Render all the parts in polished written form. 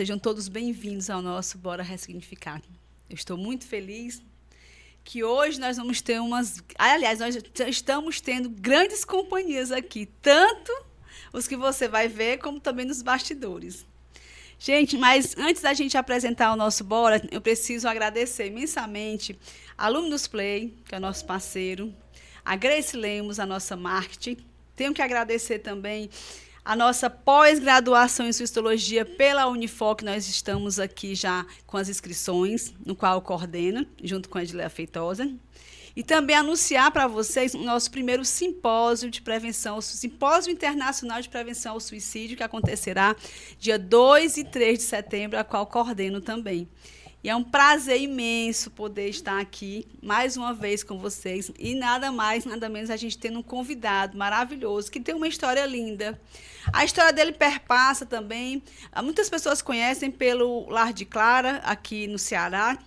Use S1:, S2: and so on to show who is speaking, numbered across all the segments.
S1: Sejam todos bem-vindos ao nosso Bora Ressignificar. Eu estou muito feliz que hoje nós vamos ter Aliás, nós estamos tendo grandes companhias aqui, tanto os que você vai ver, como também nos bastidores. Gente, mas antes da gente apresentar o nosso Bora, eu preciso agradecer imensamente a Luminous Play, que é o nosso parceiro, a Grace Lemos, a nossa marketing. Tenho que agradecer também a nossa pós-graduação em Suistologia pela Unifoc. Nós estamos aqui já com as inscrições, no qual eu coordeno, junto com a Edileia Feitosa. E também anunciar para vocês o nosso primeiro simpósio de prevenção, o Simpósio Internacional de Prevenção ao Suicídio, que acontecerá dia 2 e 3 de setembro, a qual coordeno também. E é um prazer imenso poder estar aqui mais uma vez com vocês. E nada mais, nada menos, a gente tendo um convidado maravilhoso, que tem uma história linda. A história dele perpassa também. Muitas pessoas conhecem pelo Lar de Clara, aqui no Ceará,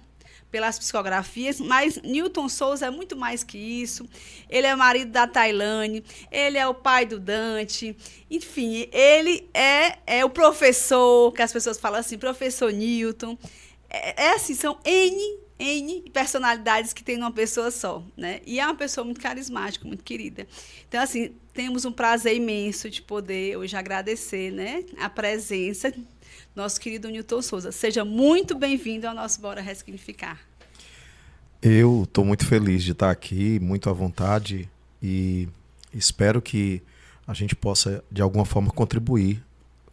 S1: pelas psicografias, mas Newton Souza é muito mais que isso. Ele é marido da Tailane, ele é o pai do Dante, enfim, ele é o professor, que as pessoas falam assim, professor Newton. Assim, são N personalidades que tem numa pessoa só, né? E é uma pessoa muito carismática, muito querida. Então, assim, temos um prazer imenso de poder hoje agradecer, né, a presença do nosso querido Newton Souza. Seja muito bem-vindo ao nosso Bora Ressignificar.
S2: Eu estou muito feliz de estar aqui, muito à vontade, e espero que a gente possa, de alguma forma, contribuir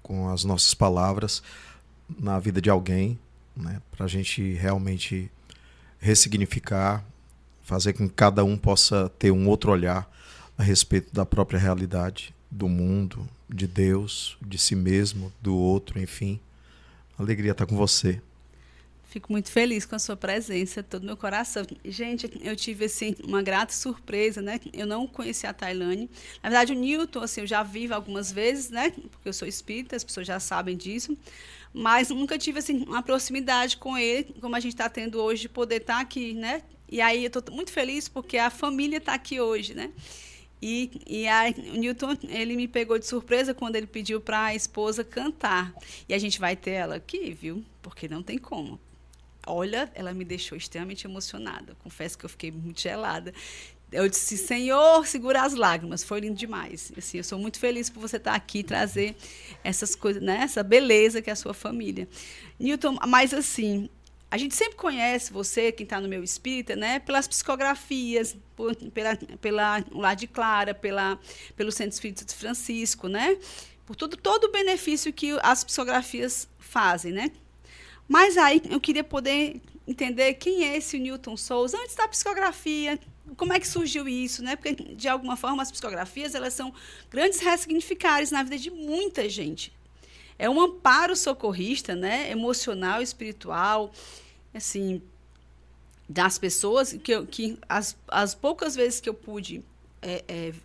S2: com as nossas palavras na vida de alguém, né, para a gente realmente ressignificar, fazer com que cada um possa ter um outro olhar a respeito da própria realidade, do mundo, de Deus, de si mesmo, do outro, enfim. Alegria estar com você.
S1: Fico muito feliz com a sua presença, todo meu coração. Gente, eu tive assim, uma grata surpresa, né? Eu não conhecia a Tailane. Na verdade, o Newton, assim, eu já vi algumas vezes, né? Porque eu sou espírita, as pessoas já sabem disso. Mas nunca tive assim, uma proximidade com ele, como a gente está tendo hoje, de poder estar aqui, né? E aí eu estou muito feliz porque a família está aqui hoje, né? O Newton, ele me pegou de surpresa quando ele pediu para a esposa cantar. E a gente vai ter ela aqui, viu? Porque não tem como. Olha, ela me deixou extremamente emocionada. Confesso que eu fiquei muito gelada. Eu disse, Senhor, segura as lágrimas. Foi lindo demais. Assim, eu sou muito feliz por você estar aqui e trazer essas coisas, né? Essa beleza que é a sua família. Newton, mas assim, a gente sempre conhece você, quem está no meu espírita, né? Pelas psicografias, pela Lar de Clara, pelo Centro Espírita de Francisco, né? Por todo o benefício que as psicografias fazem, né? Mas aí eu queria poder entender quem é esse Newton Souza antes da psicografia, como é que surgiu isso, né? Porque, de alguma forma, as psicografias elas são grandes ressignificares na vida de muita gente. É um amparo socorrista, né? Emocional, espiritual, assim, das pessoas, que as poucas vezes que eu pude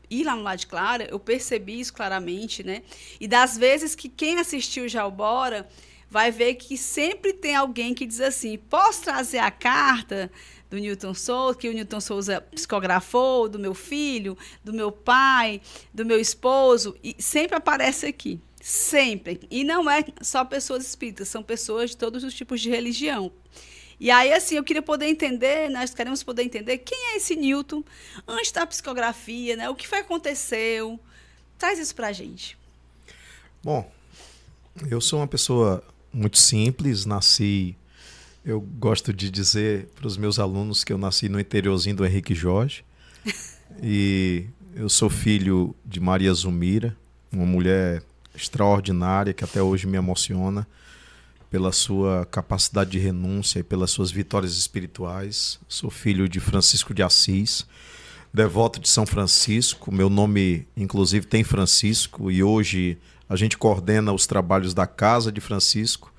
S1: ir lá no Lar de Clara, eu percebi isso claramente, né? E das vezes que quem assistiu já o Bora vai ver que sempre tem alguém que diz assim, posso trazer a carta do Newton Souza, que o Newton Souza psicografou, do meu filho, do meu pai, do meu esposo, e sempre aparece aqui, sempre. E não é só pessoas espíritas, são pessoas de todos os tipos de religião. E aí, assim, eu queria poder entender, nós queremos poder entender quem é esse Newton antes da psicografia, né? O que foi que aconteceu? Traz isso pra gente.
S2: Bom, eu sou uma pessoa muito simples, eu gosto de dizer para os meus alunos que eu nasci no interiorzinho do Henrique Jorge, e eu sou filho de Maria Zumira, uma mulher extraordinária que até hoje me emociona pela sua capacidade de renúncia e pelas suas vitórias espirituais. Sou filho de Francisco de Assis, devoto de São Francisco, meu nome inclusive tem Francisco, e hoje a gente coordena os trabalhos da Casa de Francisco,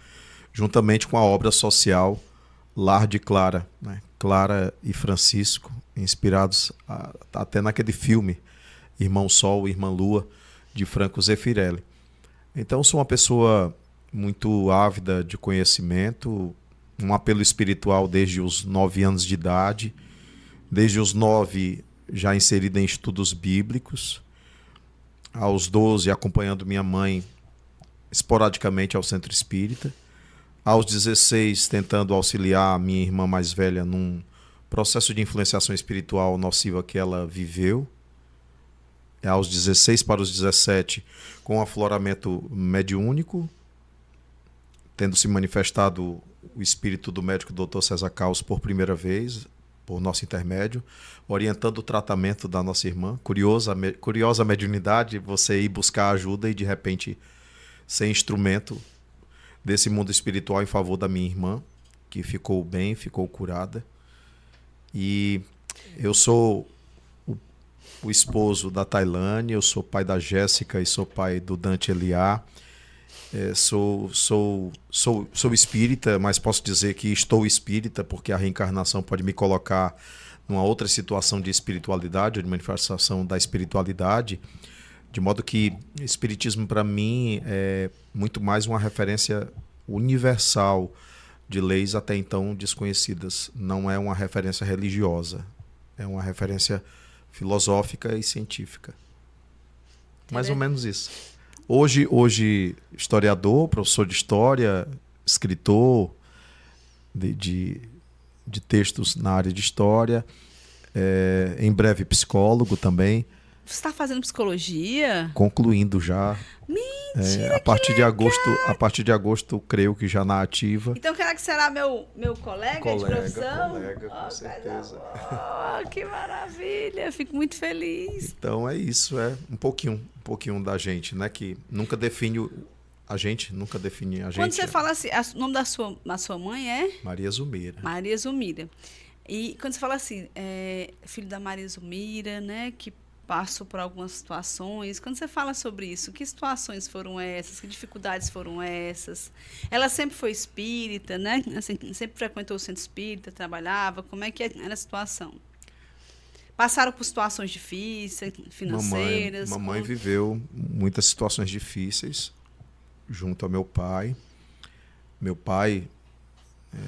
S2: juntamente com a obra social Lar de Clara, né? Clara e Francisco, inspirados até naquele filme Irmão Sol e Irmã Lua, de Franco Zeffirelli. Então, sou uma pessoa muito ávida de conhecimento, um apelo espiritual desde os 9 anos de idade, desde os 9 já inserido em estudos bíblicos, aos 12 acompanhando minha mãe esporadicamente ao centro espírita, Aos 16, tentando auxiliar a minha irmã mais velha num processo de influenciação espiritual nociva que ela viveu. Aos 16 para os 17, com afloramento mediúnico, tendo se manifestado o espírito do médico Dr. César Caos por primeira vez, por nosso intermédio, orientando o tratamento da nossa irmã. Curiosa mediunidade, você ir buscar ajuda e, de repente, ser instrumento desse mundo espiritual em favor da minha irmã, que ficou bem, ficou curada. E eu sou o esposo da Tailane, eu sou pai da Jéssica e sou pai do Dante Eliá. Sou espírita, mas posso dizer que estou espírita, porque a reencarnação pode me colocar numa outra situação de espiritualidade, de manifestação da espiritualidade, de modo que o espiritismo para mim é muito mais uma referência universal de leis até então desconhecidas. Não é uma referência religiosa, é uma referência filosófica e científica. Mais ou menos isso. Hoje historiador, professor de história, escritor de textos na área de história, em breve psicólogo também.
S1: Você está fazendo psicologia?
S2: Concluindo já.
S1: Mentira,
S2: a partir de agosto, creio que já na ativa.
S1: Então, que será meu colega de profissão?
S2: Colega, com certeza.
S1: Que maravilha, fico muito feliz.
S2: Então é isso, um pouquinho da gente, né? Que nunca define a gente.
S1: Quando você fala assim, o nome da sua mãe é?
S2: Maria Zumira.
S1: Maria Zumira. E quando você fala assim, filho da Maria Zumira, né? Que passou por algumas situações. Quando você fala sobre isso, que situações foram essas? Que dificuldades foram essas? Ela sempre foi espírita, né? Assim, sempre frequentou o centro espírita, trabalhava. Como é que era a situação? Passaram por situações difíceis, financeiras?
S2: Mamãe viveu muitas situações difíceis junto ao meu pai. Meu pai,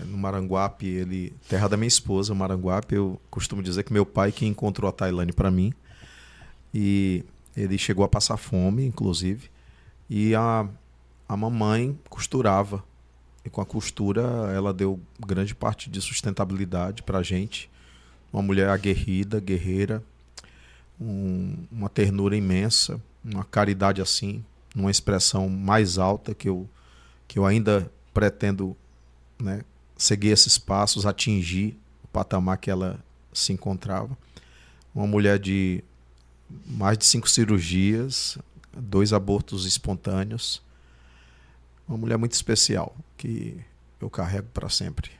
S2: no Maranguape, terra da minha esposa, Maranguape, eu costumo dizer que meu pai que encontrou a Tailane para mim. E ele chegou a passar fome, inclusive, e a mamãe costurava. E com a costura ela deu grande parte de sustentabilidade para a gente. Uma mulher aguerrida, guerreira, uma ternura imensa, uma caridade assim, numa expressão mais alta que eu ainda pretendo, né, seguir esses passos, atingir o patamar que ela se encontrava. Uma mulher de mais de 5 cirurgias, 2 abortos espontâneos. Uma mulher muito especial, que eu carrego para sempre.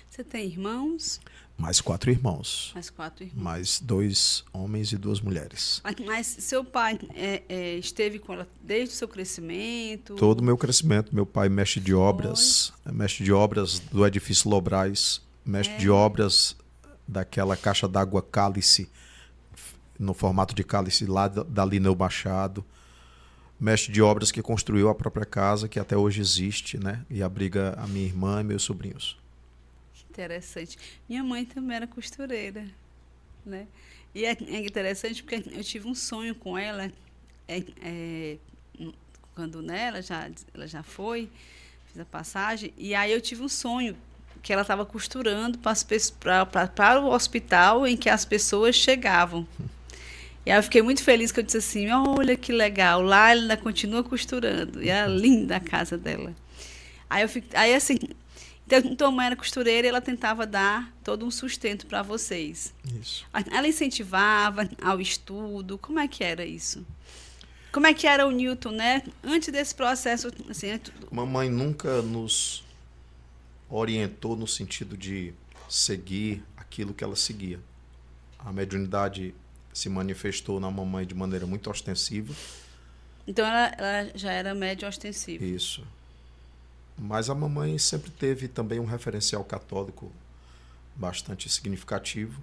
S1: Você tem irmãos?
S2: Mais 4 irmãos.
S1: Mais 4 irmãos.
S2: Mais 2 homens e 2 mulheres.
S1: Mas seu pai esteve com ela desde o seu crescimento?
S2: Todo o meu crescimento. Meu pai mestre de obras do edifício Lobrais, mestre de obras daquela caixa d'água Cálice, no formato de cálice lá da Lineu Machado, mestre de obras que construiu a própria casa, que até hoje existe, né? E abriga a minha irmã e meus sobrinhos.
S1: Interessante. Minha mãe também era costureira, né? E é interessante porque eu tive um sonho com ela, quando, né, ela já foi, fiz a passagem, e aí eu tive um sonho que ela estava costurando para o hospital em que as pessoas chegavam. E aí eu fiquei muito feliz que eu disse assim, olha que legal, lá ela ainda continua costurando. E era linda a casa dela. Aí assim, então a mãe era costureira e ela tentava dar todo um sustento para vocês.
S2: Isso.
S1: Ela incentivava ao estudo, como é que era isso? Como é que era o Newton, né? Antes desse processo, assim...
S2: Mamãe nunca nos orientou no sentido de seguir aquilo que ela seguia. A mediunidade se manifestou na mamãe de maneira muito ostensiva.
S1: Então ela já era média ostensiva.
S2: Isso. Mas a mamãe sempre teve também um referencial católico bastante significativo.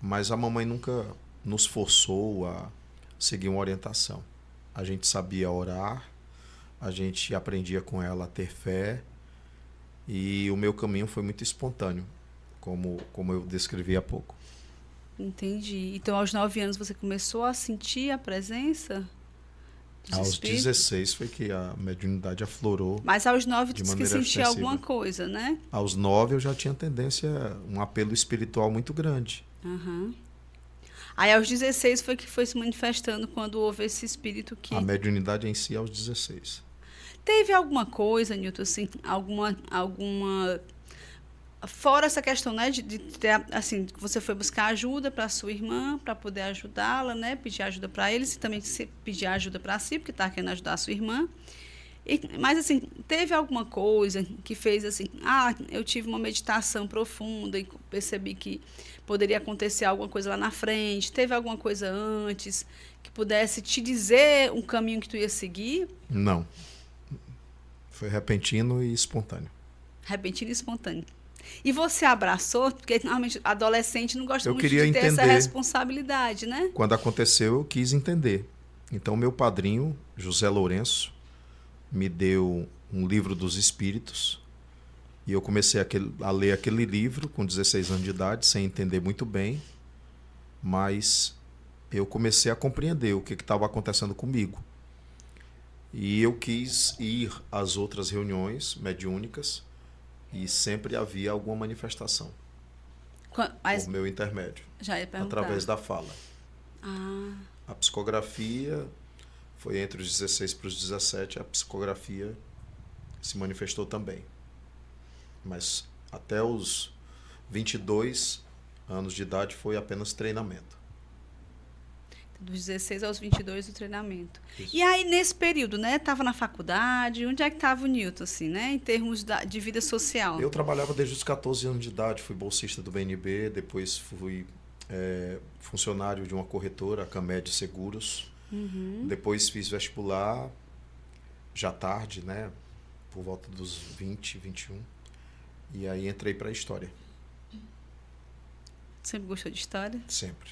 S2: Mas a mamãe nunca nos forçou a seguir uma orientação. A gente sabia orar, a gente aprendia com ela a ter fé, e o meu caminho foi muito espontâneo, como eu descrevi há pouco.
S1: Entendi. Então, aos 9 anos, você começou a sentir a presença dos
S2: Aos
S1: espíritos?
S2: 16 foi que a mediunidade aflorou.
S1: Mas aos 9
S2: de
S1: tu disse que
S2: maneira
S1: sentia
S2: extensiva.
S1: alguma coisa, né?
S2: Aos 9 eu já tinha tendência, um apelo espiritual muito grande.
S1: Aham. Aí aos 16 foi que foi se manifestando quando houve esse espírito que...
S2: A mediunidade em si aos 16.
S1: Teve alguma coisa, Newton, assim, fora essa questão, né, de ter, assim, que você foi buscar ajuda para sua irmã, para poder ajudá-la, né, pedir ajuda para eles e também pedir ajuda para si, porque estava querendo ajudar a sua irmã. Mas, assim, teve alguma coisa que fez assim, eu tive uma meditação profunda e percebi que poderia acontecer alguma coisa lá na frente, teve alguma coisa antes que pudesse te dizer um caminho que tu ia seguir?
S2: Não. Foi repentino e espontâneo.
S1: Repentino e espontâneo. E você abraçou, porque normalmente adolescente não gosta
S2: Eu
S1: muito
S2: queria
S1: de ter essa
S2: entender.
S1: responsabilidade, né?
S2: Quando aconteceu, eu quis entender. Então, meu padrinho, José Lourenço, me deu um livro dos Espíritos e eu comecei a ler aquele livro com 16 anos de idade, sem entender muito bem, mas eu comecei a compreender o que estava acontecendo comigo. E eu quis ir às outras reuniões mediúnicas e sempre havia alguma manifestação
S1: Mas
S2: por meu intermédio,
S1: já ia perguntar.
S2: através da fala.
S1: Ah,
S2: A psicografia foi entre os 16 para os 17, a psicografia se manifestou também. Mas até os 22 anos de idade foi apenas treinamento.
S1: dos 16 aos 22 do treinamento.
S2: Isso.
S1: E aí, nesse período, né? Estava na faculdade, onde é que estava o Newton, assim, né? Em termos de vida social.
S2: Eu trabalhava desde os 14 anos de idade, fui bolsista do BNB, depois fui funcionário de uma corretora, a Camed Seguros.
S1: Uhum.
S2: Depois fiz vestibular, já tarde, né? Por volta dos 20, 21. E aí entrei para a História,
S1: Sempre gostou de história?
S2: sempre.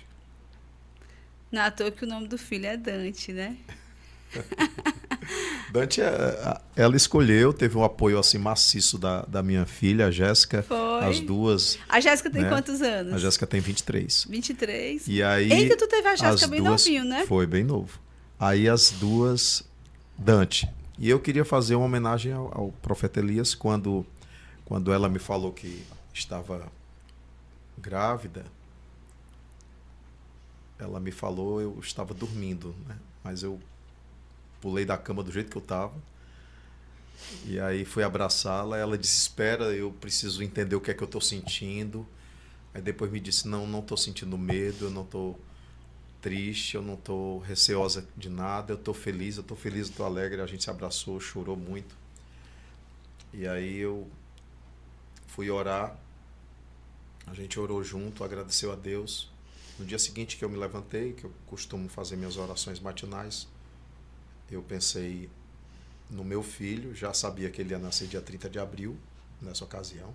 S1: Não é à toa que o nome do filho é Dante, né?
S2: Dante, ela escolheu, teve um apoio assim maciço da minha filha, a Jéssica.
S1: Foi.
S2: As duas.
S1: A Jéssica tem
S2: né?
S1: quantos anos?
S2: A Jéssica tem 23.
S1: 23.
S2: E aí,
S1: Eita, tu teve a Jéssica
S2: as
S1: bem
S2: duas,
S1: novinho, né?
S2: Foi, bem novo. Aí as duas, Dante. E eu queria fazer uma homenagem ao profeta Elias quando ela me falou que estava grávida. Ela me falou, eu estava dormindo, né? Mas eu pulei da cama do jeito que eu estava. E aí fui abraçá-la. Ela disse, espera, eu preciso entender o que é que eu estou sentindo. Aí depois me disse, não estou sentindo medo, eu não estou triste, eu não estou receosa de nada, eu estou feliz, eu estou alegre. A gente se abraçou, chorou muito. E aí eu fui orar. A gente orou junto, agradeceu a Deus. No dia seguinte que eu me levantei, que eu costumo fazer minhas orações matinais, eu pensei no meu filho, já sabia que ele ia nascer dia 30 de abril, nessa ocasião.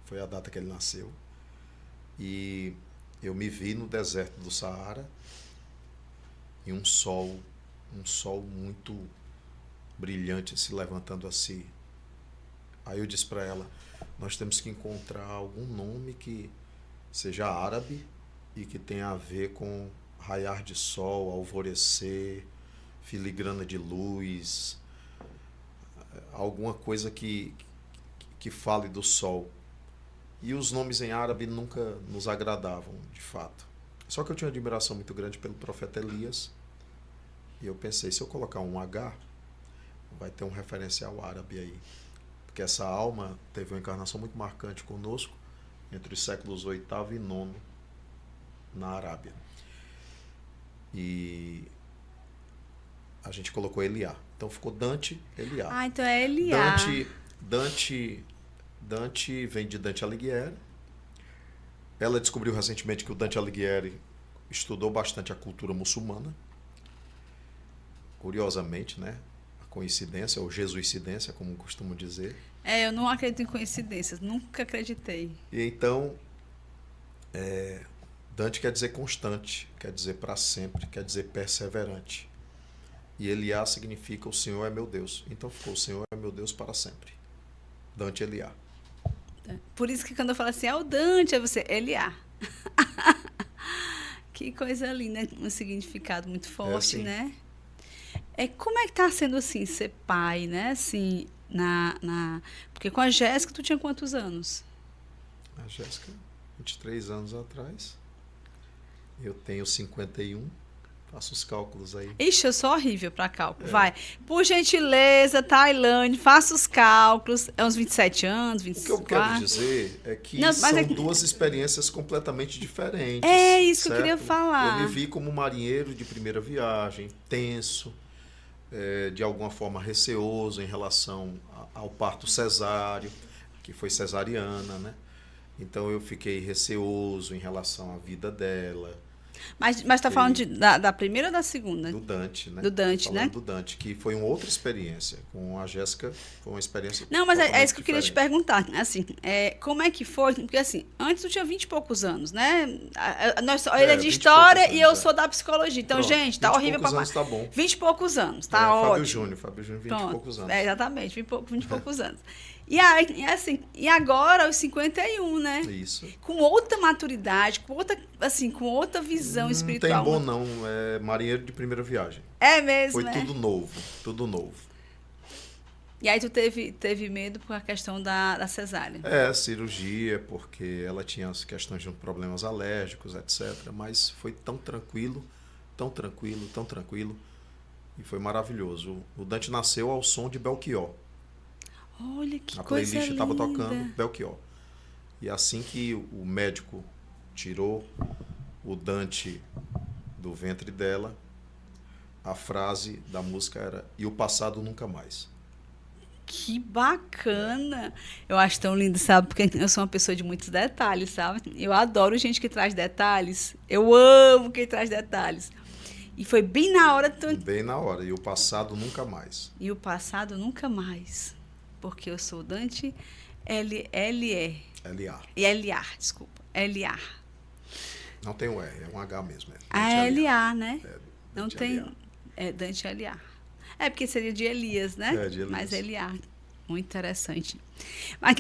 S2: Foi a data que ele nasceu. E eu me vi no deserto do Saara, e um sol muito brilhante se levantando assim. Aí eu disse para ela, nós temos que encontrar algum nome que seja árabe e que tenha a ver com raiar de sol, alvorecer, filigrana de luz, alguma coisa que fale do sol. E os nomes em árabe nunca nos agradavam, de fato. Só que eu tinha uma admiração muito grande pelo profeta Elias, e eu pensei, se eu colocar um H, vai ter um referencial árabe aí. Porque essa alma teve uma encarnação muito marcante conosco, entre os séculos 8º e 9º, na Arábia. E a gente colocou Eliá. Então ficou Dante, Eliá.
S1: Ah, então é Eliá.
S2: Dante vem de Dante Alighieri. Ela descobriu recentemente que o Dante Alighieri estudou bastante a cultura muçulmana. Curiosamente, né? A coincidência, ou jesuicidência, como costumo dizer.
S1: Eu não acredito em coincidências, nunca acreditei.
S2: E então, Dante quer dizer constante, quer dizer para sempre, quer dizer perseverante. E Eliá significa o Senhor é meu Deus. Então ficou o Senhor é meu Deus para sempre. Dante Eliá.
S1: Por isso que quando eu falo assim, o Dante, é você, Eliá. Que coisa linda, um significado muito forte,
S2: assim.
S1: né? Como é que tá sendo assim ser pai, né? Assim, porque com a Jéssica tu tinha quantos anos?
S2: A Jéssica, 23 anos atrás. Eu tenho 51. Faço os cálculos aí.
S1: Ixi, eu sou horrível para cálculo. Vai. Por gentileza, Tailane, faça os cálculos. É uns 27 anos,
S2: O que eu quero
S1: 24.
S2: dizer é que
S1: Não, mas
S2: são duas experiências completamente diferentes.
S1: É isso que eu
S2: certo?
S1: queria falar.
S2: Eu me vi como marinheiro de primeira viagem, tenso, de alguma forma receoso em relação ao parto cesáreo, que foi cesariana, né? Então eu fiquei receoso em relação à vida dela.
S1: Mas tá falando da primeira ou da segunda?
S2: Do Dante, né?
S1: Do Dante,
S2: Falando
S1: né?
S2: do Dante, que foi uma outra experiência. Com a Jéssica, foi uma experiência
S1: Não, mas é
S2: totalmente
S1: isso que eu queria te
S2: diferente.
S1: perguntar. Assim, como é que foi? Porque assim, antes tu tinha 20 e poucos anos, né? Ele é de
S2: 20 e
S1: história
S2: poucos
S1: e eu
S2: anos,
S1: sou da psicologia. Então,
S2: Pronto,
S1: gente, tá
S2: 20 e
S1: horrível
S2: poucos
S1: pra
S2: anos tá bom.
S1: 20 e poucos anos, tá ótimo.
S2: Fábio Júnior, 20 e
S1: Pronto,
S2: poucos anos.
S1: exatamente, 20 e poucos anos. E aí, assim, e agora os 51, né?
S2: Isso.
S1: Com outra maturidade, com outra visão
S2: Não
S1: espiritual.
S2: tem bom não, é marinheiro de primeira viagem.
S1: É mesmo,
S2: Foi
S1: né?
S2: tudo novo, tudo novo.
S1: E aí tu teve medo por a questão da cesárea.
S2: Cirurgia, porque ela tinha as questões de problemas alérgicos, etc. Mas foi tão tranquilo, tão tranquilo, tão tranquilo. E foi maravilhoso. O Dante nasceu ao som de Belchior.
S1: Olha que
S2: A
S1: coisa
S2: playlist
S1: linda.
S2: estava tocando Belchior. E assim que o médico tirou o Dante do ventre dela, a frase da música era: "E o passado nunca mais".
S1: Que bacana! Eu acho tão lindo, sabe? Porque eu sou uma pessoa de muitos detalhes, sabe? Eu adoro gente que traz detalhes. Eu amo quem traz detalhes. E foi bem na hora.
S2: Bem na hora. E o passado nunca mais.
S1: E o passado nunca mais. Porque eu sou Dante L-E.
S2: L-A.
S1: E L-A, desculpa. L-A.
S2: Não tem o R, é um H mesmo.
S1: A L-A, né? Não
S2: Dante
S1: tem.
S2: L.A.
S1: É Dante L-A. É porque seria de Elias, né?
S2: De Elias.
S1: Mas L-A. Muito interessante.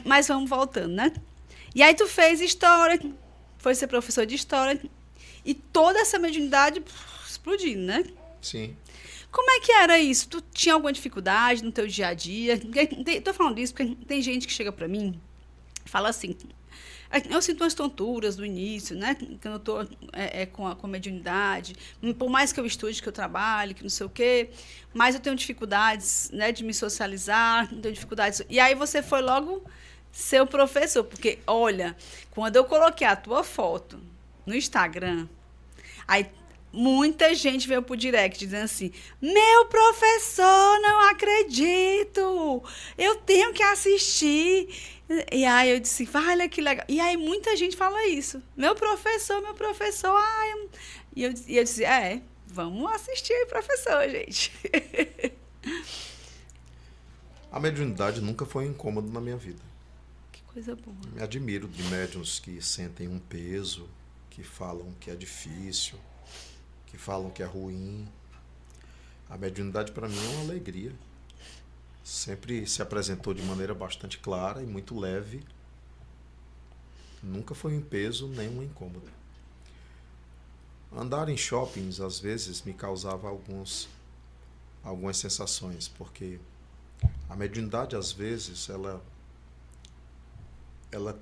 S1: Mas vamos voltando, né? E aí tu fez história, foi ser professor de história. E toda essa mediunidade explodindo, né?
S2: Sim.
S1: Como é que era isso? Tu tinha alguma dificuldade no teu dia a dia? Tô falando isso porque tem gente que chega pra mim e fala assim: eu sinto umas tonturas no início, né? Que eu tô com a mediunidade. Por mais que eu estude, que eu trabalhe, que não sei o quê, mas eu tenho dificuldades, né, de me socializar, tenho dificuldades. E aí você foi logo ser o professor, porque olha, quando eu coloquei a tua foto no Instagram, aí muita gente veio pro direct dizendo assim: meu professor, não acredito, eu tenho que assistir. E aí eu disse: olha que legal. E aí muita gente fala isso: meu professor, ai. E eu disse: vamos assistir aí, professor, gente.
S2: A mediunidade nunca foi um incômodo na minha vida.
S1: Que coisa boa.
S2: Me admiro de médiuns que sentem um peso, que falam que é difícil, que falam que é ruim. A mediunidade para mim é uma alegria. Sempre se apresentou de maneira bastante clara e muito leve. Nunca foi um peso nem um incômodo. Andar em shoppings às vezes me causava algumas sensações, porque a mediunidade às vezes ela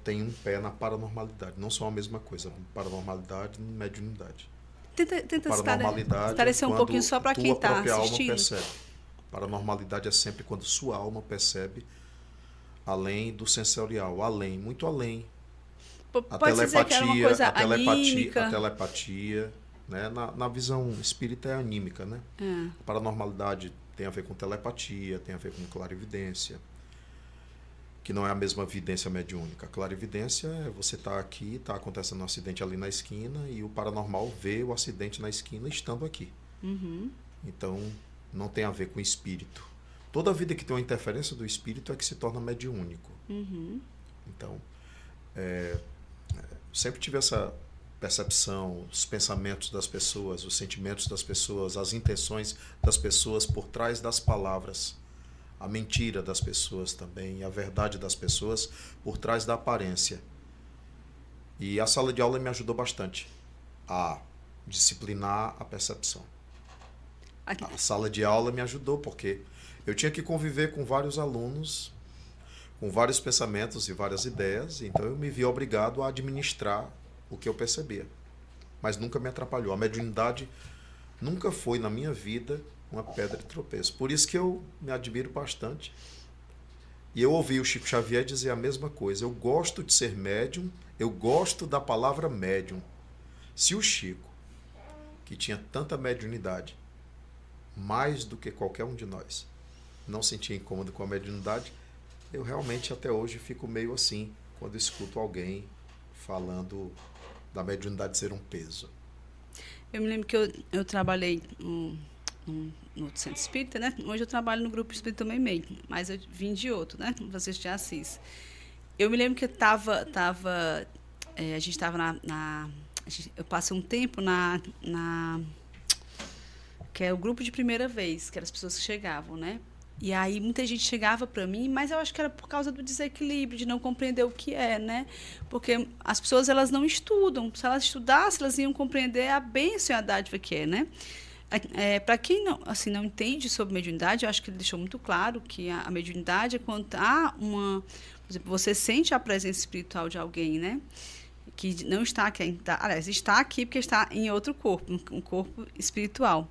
S2: tem um pé na paranormalidade. Não são a mesma coisa, paranormalidade e mediunidade.
S1: Tenta
S2: Paranormalidade
S1: esclarecer um pouquinho só para quem está
S2: própria
S1: assistindo.
S2: alma percebe. Paranormalidade é sempre quando sua alma percebe além do sensorial, muito além.
S1: Pode dizer que era uma coisa anímica.
S2: A telepatia, né? Na visão espírita é anímica, né? A paranormalidade tem a ver com telepatia, tem a ver com clarividência, que não é a mesma vidência mediúnica. A clarividência é você estar aqui, está acontecendo um acidente ali na esquina e o paranormal vê o acidente na esquina estando aqui.
S1: Uhum.
S2: Então, não tem a ver com espírito. Toda vida que tem uma interferência do espírito é que se torna mediúnico.
S1: Uhum.
S2: Então, sempre tive essa percepção, os pensamentos das pessoas, os sentimentos das pessoas, as intenções das pessoas por trás das palavras, a mentira das pessoas também, a verdade das pessoas por trás da aparência. E a sala de aula me ajudou bastante a disciplinar a percepção. A sala de aula me ajudou, porque eu tinha que conviver com vários alunos, com vários pensamentos e várias ideias, então eu me vi obrigado a administrar o que eu percebia. Mas nunca me atrapalhou. A mediunidade nunca foi, na minha vida, uma pedra de tropeço. Por isso que eu me admiro bastante. E eu ouvi o Chico Xavier dizer a mesma coisa. Eu gosto de ser médium, eu gosto da palavra médium. Se o Chico, que tinha tanta mediunidade, mais do que qualquer um de nós, não sentia incômodo com a mediunidade, eu realmente até hoje fico meio assim, quando escuto alguém falando da mediunidade ser um peso.
S1: Eu me lembro que eu trabalhei no Centro Espírita, né? Hoje eu trabalho no Grupo Espírita Meimei, mas eu vim de outro, né? Francisco de Assis. Eu me lembro que a gente estava eu passei um tempo que é o grupo de primeira vez, que eram as pessoas que chegavam, né? E aí muita gente chegava para mim, mas eu acho que era por causa do desequilíbrio, de não compreender o que é, né? Porque as pessoas, elas não estudam. Se elas estudassem, elas iam compreender a bênção e a dádiva que é, né? Para quem não, assim, não entende sobre mediunidade, eu acho que ele deixou muito claro que a mediunidade é quando há por exemplo, você sente a presença espiritual de alguém, né? Que não está aqui, aliás, está aqui porque está em outro corpo, um corpo espiritual.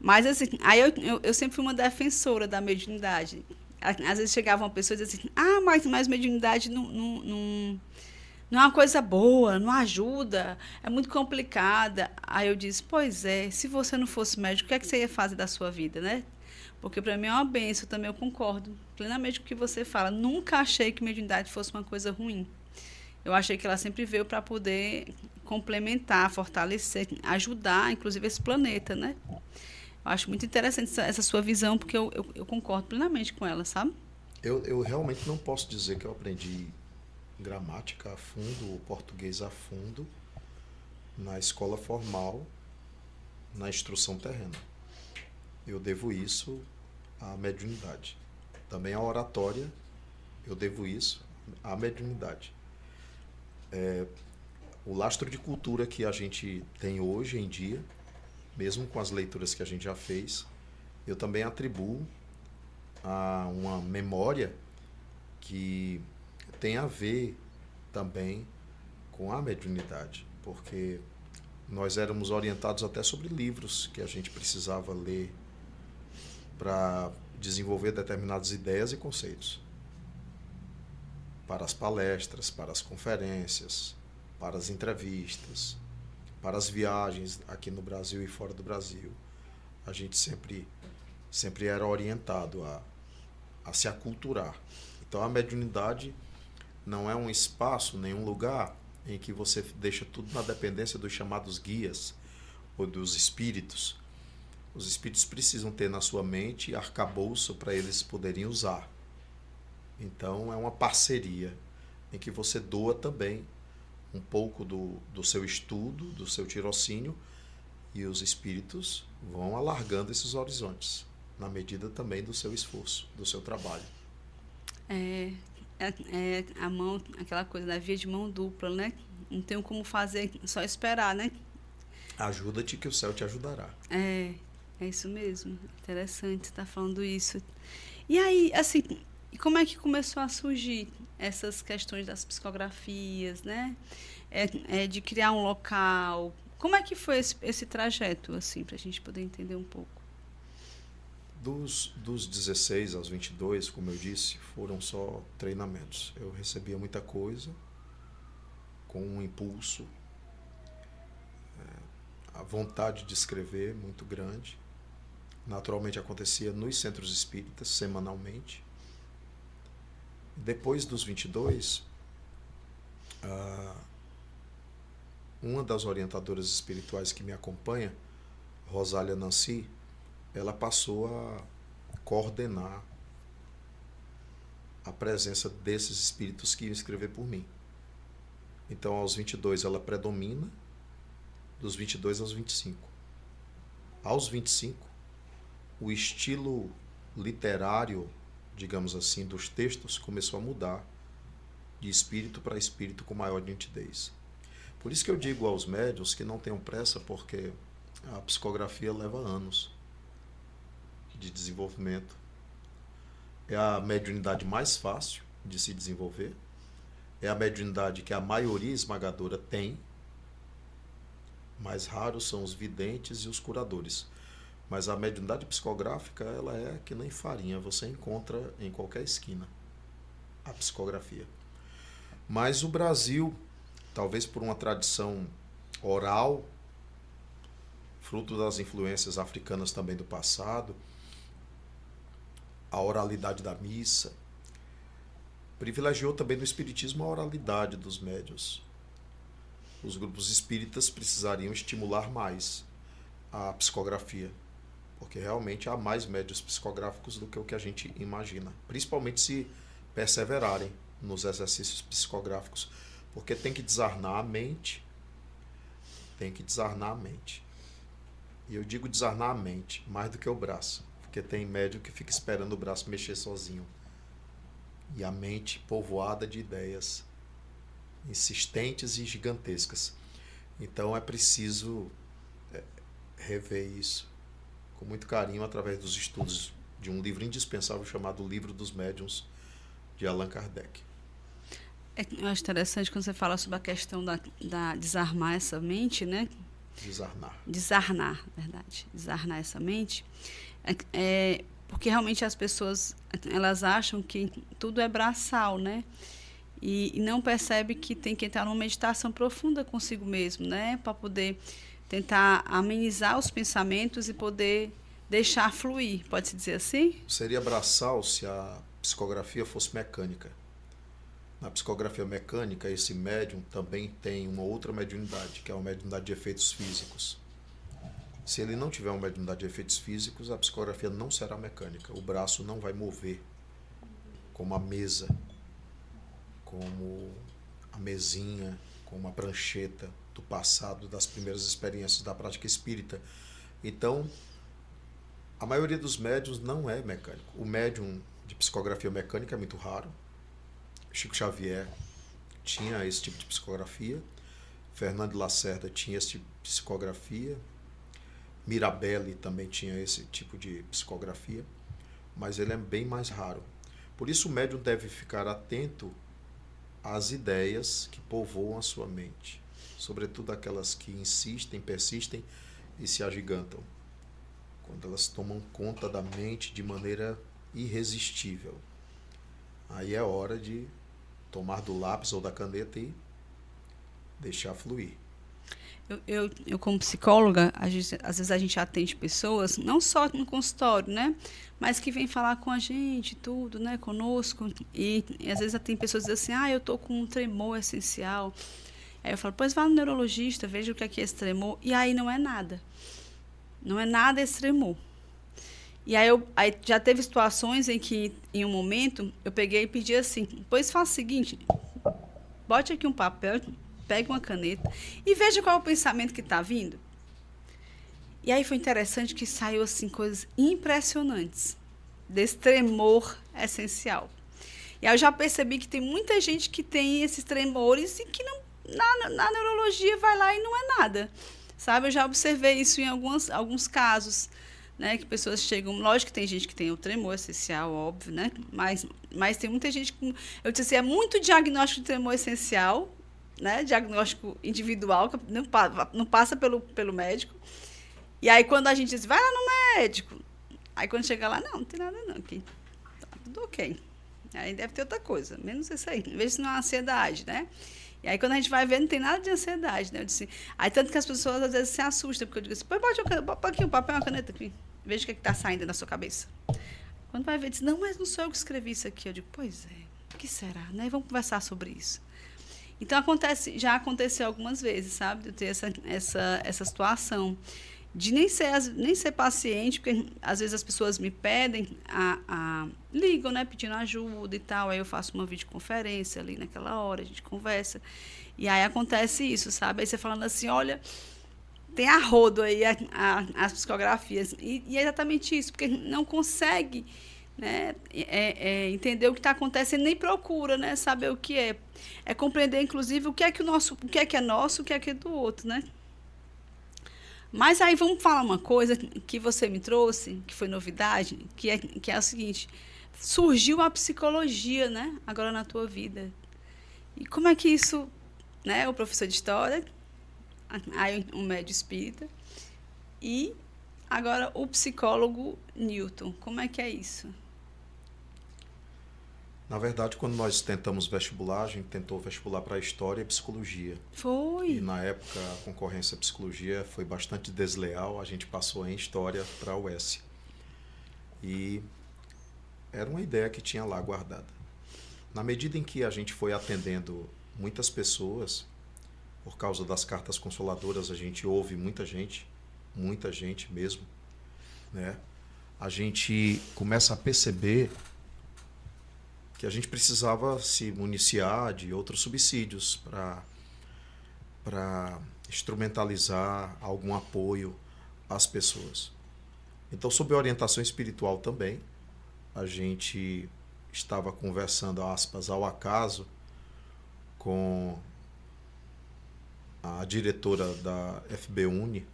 S1: Mas, assim, aí eu sempre fui uma defensora da mediunidade. Às vezes chegava uma pessoa e dizia assim, mas mediunidade não é uma coisa boa, não ajuda, é muito complicada. Aí eu disse, pois é, se você não fosse médico, o que é que você ia fazer da sua vida, né? Porque para mim é uma bênção, também eu concordo plenamente com o que você fala. Nunca achei que mediunidade fosse uma coisa ruim. Eu achei que ela sempre veio para poder complementar, fortalecer, ajudar, inclusive, esse planeta, né? Eu acho muito interessante essa sua visão, porque eu concordo plenamente com ela, sabe?
S2: Eu realmente não posso dizer que eu aprendi gramática a fundo, o português a fundo, na escola formal, na instrução terrena. Eu devo isso à mediunidade. Também a oratória, eu devo isso à mediunidade. O lastro de cultura que a gente tem hoje em dia, mesmo com as leituras que a gente já fez, eu também atribuo a uma memória que tem a ver também com a mediunidade, porque nós éramos orientados até sobre livros que a gente precisava ler para desenvolver determinadas ideias e conceitos. Para as palestras, para as conferências, para as entrevistas, para as viagens aqui no Brasil e fora do Brasil. A gente sempre era orientado a se aculturar. Então a mediunidade não é um espaço, nenhum lugar em que você deixa tudo na dependência dos chamados guias ou dos espíritos. Os espíritos precisam ter na sua mente arcabouço para eles poderem usar. Então é uma parceria em que você doa também um pouco do seu estudo, do seu tirocínio, e os espíritos vão alargando esses horizontes, na medida também do seu esforço, do seu trabalho.
S1: A mão, aquela coisa da via de mão dupla, né? Não tem como fazer, só esperar, né?
S2: Ajuda-te que o céu te ajudará.
S1: É isso mesmo. Interessante você estar falando isso. E aí, assim, como é que começou a surgir essas questões das psicografias, né? De criar um local. Como é que foi esse trajeto, assim, para a gente poder entender um pouco?
S2: Dos 16 aos 22, como eu disse, foram só treinamentos. Eu recebia muita coisa, com um impulso, a vontade de escrever muito grande. Naturalmente acontecia nos centros espíritas, semanalmente. Depois dos 22, uma das orientadoras espirituais que me acompanha, Rosália Nancy, ela passou a coordenar a presença desses espíritos que iam escrever por mim. Então, aos 22 ela predomina, dos 22 aos 25. Aos 25, o estilo literário, digamos assim, dos textos começou a mudar de espírito para espírito com maior nitidez. Por isso que eu digo aos médiuns que não tenham pressa, porque a psicografia leva anos. de desenvolvimento. É a mediunidade mais fácil de se desenvolver. É a mediunidade que a maioria esmagadora tem. Mais raros são os videntes e os curadores. Mas a mediunidade psicográfica, ela é que nem farinha. Você encontra em qualquer esquina a psicografia. Mas o Brasil, talvez por uma tradição oral, fruto das influências africanas também do passado, a oralidade da missa, privilegiou também no espiritismo a oralidade dos médiuns. Os grupos espíritas precisariam estimular mais a psicografia, porque realmente há mais médiuns psicográficos do que o que a gente imagina, principalmente se perseverarem nos exercícios psicográficos, porque tem que desarnar a mente, E eu digo desarnar a mente, mais do que o braço, porque tem médium que fica esperando o braço mexer sozinho. E a mente povoada de ideias insistentes e gigantescas. Então é preciso rever isso com muito carinho através dos estudos de um livro indispensável chamado Livro dos Médiuns, de Allan Kardec.
S1: Eu acho interessante quando você fala sobre a questão da desarmar essa mente, né? Desarnar, verdade. Desarnar essa mente. Porque realmente as pessoas, elas acham que tudo é braçal, né? E não percebe que tem que entrar numa meditação profunda consigo mesmo, né? Para poder tentar amenizar os pensamentos e poder deixar fluir, pode-se dizer assim?
S2: Seria braçal se a psicografia fosse mecânica. Na psicografia mecânica, esse médium também tem uma outra mediunidade, que é uma mediunidade de efeitos físicos. Se ele não tiver uma mediunidade de efeitos físicos, a psicografia não será mecânica. O braço não vai mover, como a mesa, como a mesinha, como a prancheta do passado, das primeiras experiências da prática espírita. Então, a maioria dos médiuns não é mecânico. O médium de psicografia mecânica é muito raro. Chico Xavier tinha esse tipo de psicografia, Fernando Lacerda tinha esse tipo de psicografia, Mirabelli também tinha esse tipo de psicografia, mas ele é bem mais raro. Por isso o médium deve ficar atento às ideias que povoam a sua mente, sobretudo aquelas que insistem, persistem e se agigantam, quando elas tomam conta da mente de maneira irresistível. Aí é hora de tomar do lápis ou da caneta e deixar fluir.
S1: Eu como psicóloga, às vezes a gente atende pessoas, não só no consultório, né? Mas que vêm falar com a gente, tudo, né? Conosco. E às vezes tem pessoas que dizem assim, eu tô com um tremor essencial. Aí eu falo, pois vá no neurologista, veja o que é esse tremor. E aí não é nada. Não é nada esse tremor. E aí já teve situações em que, em um momento, eu peguei e pedi assim, pois faça o seguinte, bote aqui um papel, pegue uma caneta e veja qual é o pensamento que está vindo. E aí foi interessante que saiu assim, coisas impressionantes desse tremor essencial. E aí eu já percebi que tem muita gente que tem esses tremores e que não, na neurologia vai lá e não é nada. Sabe? Eu já observei isso em alguns casos. Né, que pessoas chegam, lógico que tem gente que tem o tremor essencial, óbvio, né, mas tem muita gente que, eu disse assim, é muito diagnóstico de tremor essencial, né, diagnóstico individual, que não passa pelo médico, e aí quando a gente diz, vai lá no médico, aí quando chega lá, não tem nada não, aqui, tá tudo ok, aí deve ter outra coisa, menos isso aí, veja se não é ansiedade, né. E aí, quando a gente vai ver, não tem nada de ansiedade, né? Eu disse, aí, tanto que as pessoas, às vezes, se assustam, porque eu digo assim, bote aqui um papel e uma caneta aqui, veja o que está saindo na sua cabeça. Quando vai ver, diz, não, mas não sou eu que escrevi isso aqui. Eu digo, pois é, o que será, né? Vamos conversar sobre isso. Então, já aconteceu algumas vezes, sabe? De eu ter essa situação de nem ser paciente, porque às vezes as pessoas me pedem, ligam, né, pedindo ajuda e tal, aí eu faço uma videoconferência ali naquela hora, a gente conversa, e aí acontece isso, sabe? Aí você falando assim, olha, tem a rodo aí as psicografias, e é exatamente isso, porque não consegue, né, entender o que está acontecendo, nem procura, né, saber o que é. É compreender, inclusive, o que é nosso, o que é do outro, né? Mas aí vamos falar uma coisa que você me trouxe, que foi novidade, que é o seguinte: surgiu a psicologia, né? Agora na tua vida. E como é que isso, né? O professor de história, aí um médio espírita, e agora o psicólogo Newton. Como é que é isso?
S2: Na verdade, quando nós tentamos vestibular, a gente tentou vestibular para História e Psicologia.
S1: Foi.
S2: E na época a concorrência à Psicologia foi bastante desleal, a gente passou em História para a UES. E era uma ideia que tinha lá guardada. Na medida em que a gente foi atendendo muitas pessoas, por causa das cartas consoladoras, a gente ouve muita gente mesmo, né? A gente começa a perceber que a gente precisava se municiar de outros subsídios para instrumentalizar algum apoio às pessoas. Então, sob orientação espiritual também, a gente estava conversando, aspas, ao acaso, com a diretora da FBUNE,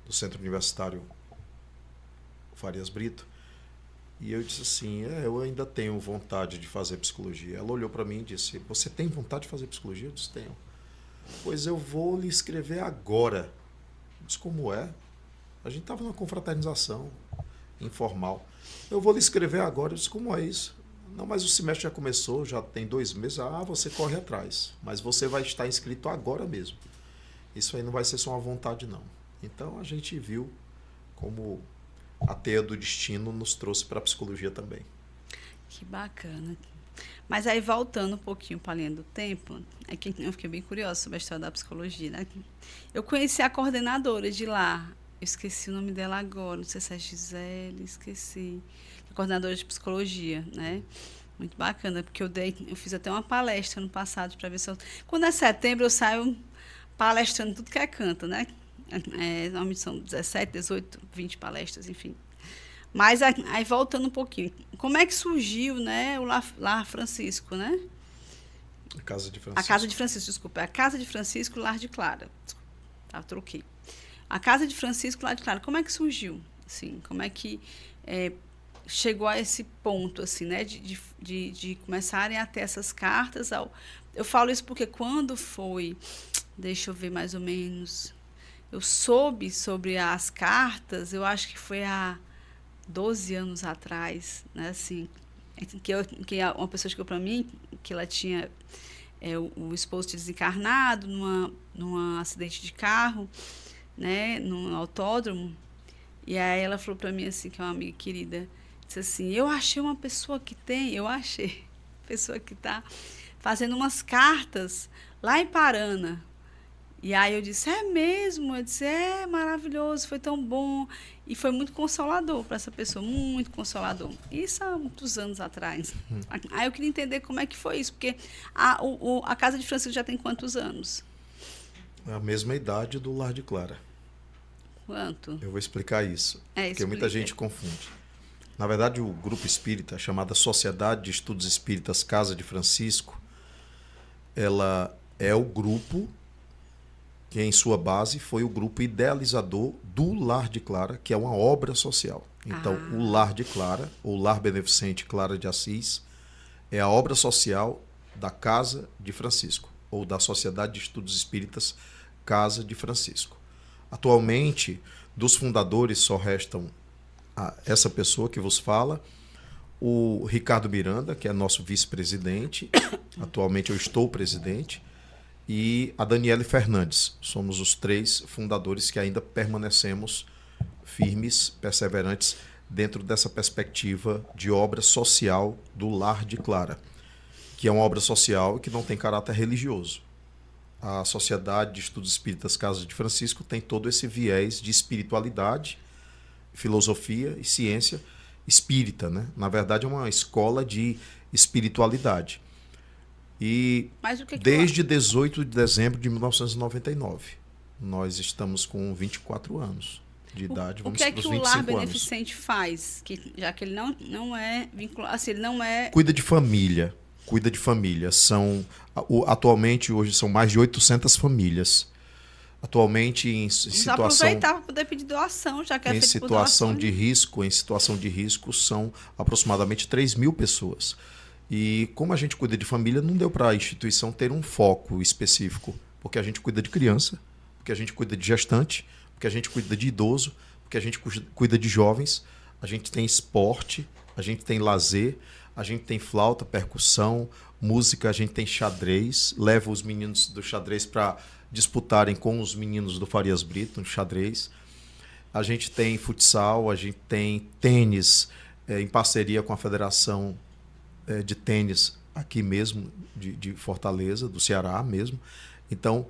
S2: do Centro Universitário Farias Brito, e eu disse assim, eu ainda tenho vontade de fazer psicologia. Ela olhou para mim e disse, você tem vontade de fazer psicologia? Eu disse, tenho. Pois eu vou lhe escrever agora. Eu disse, como é? A gente estava numa confraternização informal. Eu vou lhe escrever agora. Eu disse, como é isso? Não, mas o semestre já começou, já tem 2 meses. Ah, você corre atrás. Mas você vai estar inscrito agora mesmo. Isso aí não vai ser só uma vontade, não. Então a gente viu como a teia do destino nos trouxe para a psicologia também.
S1: Que bacana. Mas aí, voltando um pouquinho para a linha do tempo, é que eu fiquei bem curiosa sobre a história da psicologia, né? Eu conheci a coordenadora de lá, eu esqueci o nome dela agora, não sei se é Gisele, esqueci. A coordenadora de psicologia, né? Muito bacana, porque eu fiz até uma palestra no passado para ver se eu... Quando é setembro, eu saio palestrando tudo que é canto, né? Normalmente são 17, 18, 20 palestras, enfim. Mas aí voltando um pouquinho, como é que surgiu, né, o Lar Francisco, né?
S2: A Casa de Francisco.
S1: A Casa de Francisco, desculpa. A Casa de Francisco, Lar de Clara. Desculpa, troquei. A Casa de Francisco, Lar de Clara. Como é que surgiu? Assim, como é que chegou a esse ponto, assim, né, de começarem a ter essas cartas? Eu falo isso porque quando foi, deixa eu ver mais ou menos... Eu soube sobre as cartas, eu acho que foi há 12 anos atrás, né, assim, que uma pessoa chegou para mim, que ela tinha o esposo tinha desencarnado num acidente de carro, né, num autódromo, e aí ela falou para mim assim, que é uma amiga querida, disse assim, eu achei uma pessoa que está fazendo umas cartas lá em Parana. E aí eu disse, é mesmo? Eu disse, é maravilhoso, foi tão bom. E foi muito consolador para essa pessoa, muito consolador. Isso há muitos anos atrás. Aí eu queria entender como é que foi isso, porque a Casa de Francisco já tem quantos anos?
S2: É a mesma idade do Lar de Clara.
S1: Quanto?
S2: Eu vou explicar isso, porque
S1: explica.
S2: Muita gente confunde. Na verdade, o grupo espírita, chamada Sociedade de Estudos Espíritas Casa de Francisco, ela é o grupo que em sua base foi o grupo idealizador do Lar de Clara, que é uma obra social. Então, o Lar de Clara, ou Lar Beneficente Clara de Assis, é a obra social da Casa de Francisco, ou da Sociedade de Estudos Espíritas Casa de Francisco. Atualmente, dos fundadores só restam essa pessoa que vos fala, o Ricardo Miranda, que é nosso vice-presidente, atualmente eu estou presidente, e a Daniele Fernandes. Somos os 3 fundadores que ainda permanecemos firmes, perseverantes, dentro dessa perspectiva de obra social do Lar de Clara, que é uma obra social que não tem caráter religioso. A Sociedade de Estudos Espíritas Casa de Francisco tem todo esse viés de espiritualidade, filosofia e ciência espírita, né? Na verdade, é uma escola de espiritualidade. E desde 18 de dezembro de 1999, nós estamos com 24 anos de idade.
S1: O que é que o Lar Beneficente faz? Já que ele não é vinculado, assim, ele não é...
S2: Cuida de família. Atualmente, hoje são mais de 800 famílias Atualmente, em
S1: Vamos
S2: situação,
S1: aproveitar para poder pedir doação, já que é
S2: em
S1: feito por
S2: situação
S1: doação.
S2: de risco, são aproximadamente 3.000 pessoas. E como a gente cuida de família, não deu para a instituição ter um foco específico, porque a gente cuida de criança, porque a gente cuida de gestante, porque a gente cuida de idoso, porque a gente cuida de jovens, a gente tem esporte, a gente tem lazer, a gente tem flauta, percussão, música, a gente tem xadrez, leva os meninos do xadrez para disputarem com os meninos do Farias Brito no xadrez. A gente tem futsal, a gente tem tênis, em parceria com a Federação de Tênis aqui mesmo, de Fortaleza, do Ceará mesmo. Então,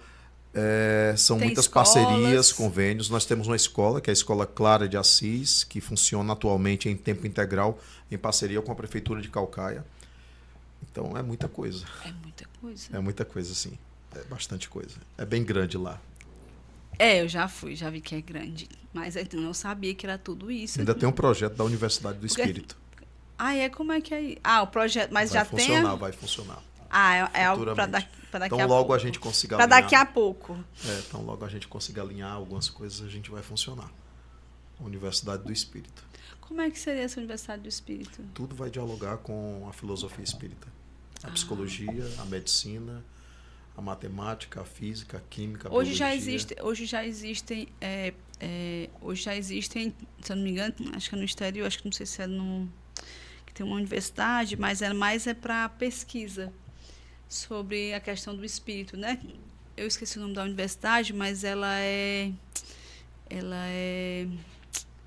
S2: são
S1: Tem
S2: muitas
S1: escolas.
S2: parcerias, convênios. Nós temos uma escola, que é a Escola Clara de Assis, que funciona atualmente em tempo integral, em parceria com a Prefeitura de Caucaia. Então, é muita coisa.
S1: É muita coisa.
S2: É muita coisa, sim. É bastante coisa. É bem grande lá.
S1: Eu já fui, já vi que é grande. Mas eu não sabia que era tudo isso.
S2: Ainda tem um projeto da Universidade do Espírito.
S1: Como é que é? O projeto, mas
S2: Vai
S1: já
S2: funcionar,
S1: tem...
S2: vai funcionar.
S1: É algo para daqui
S2: Então,
S1: a
S2: logo
S1: pouco.
S2: a gente consiga
S1: Para
S2: alinhar.
S1: daqui a pouco.
S2: Então, logo a gente consiga alinhar algumas coisas, a gente vai funcionar. Universidade do Espírito.
S1: Como é que seria essa Universidade do Espírito?
S2: Tudo vai dialogar com a filosofia espírita. A psicologia, a medicina, a matemática, a física, a química, a
S1: Hoje já
S2: biologia.
S1: existem, se eu não me engano, acho que é no exterior, acho que não sei se é que tem uma universidade, mas é para pesquisa sobre a questão do espírito, né? Eu esqueci o nome da universidade, mas ela é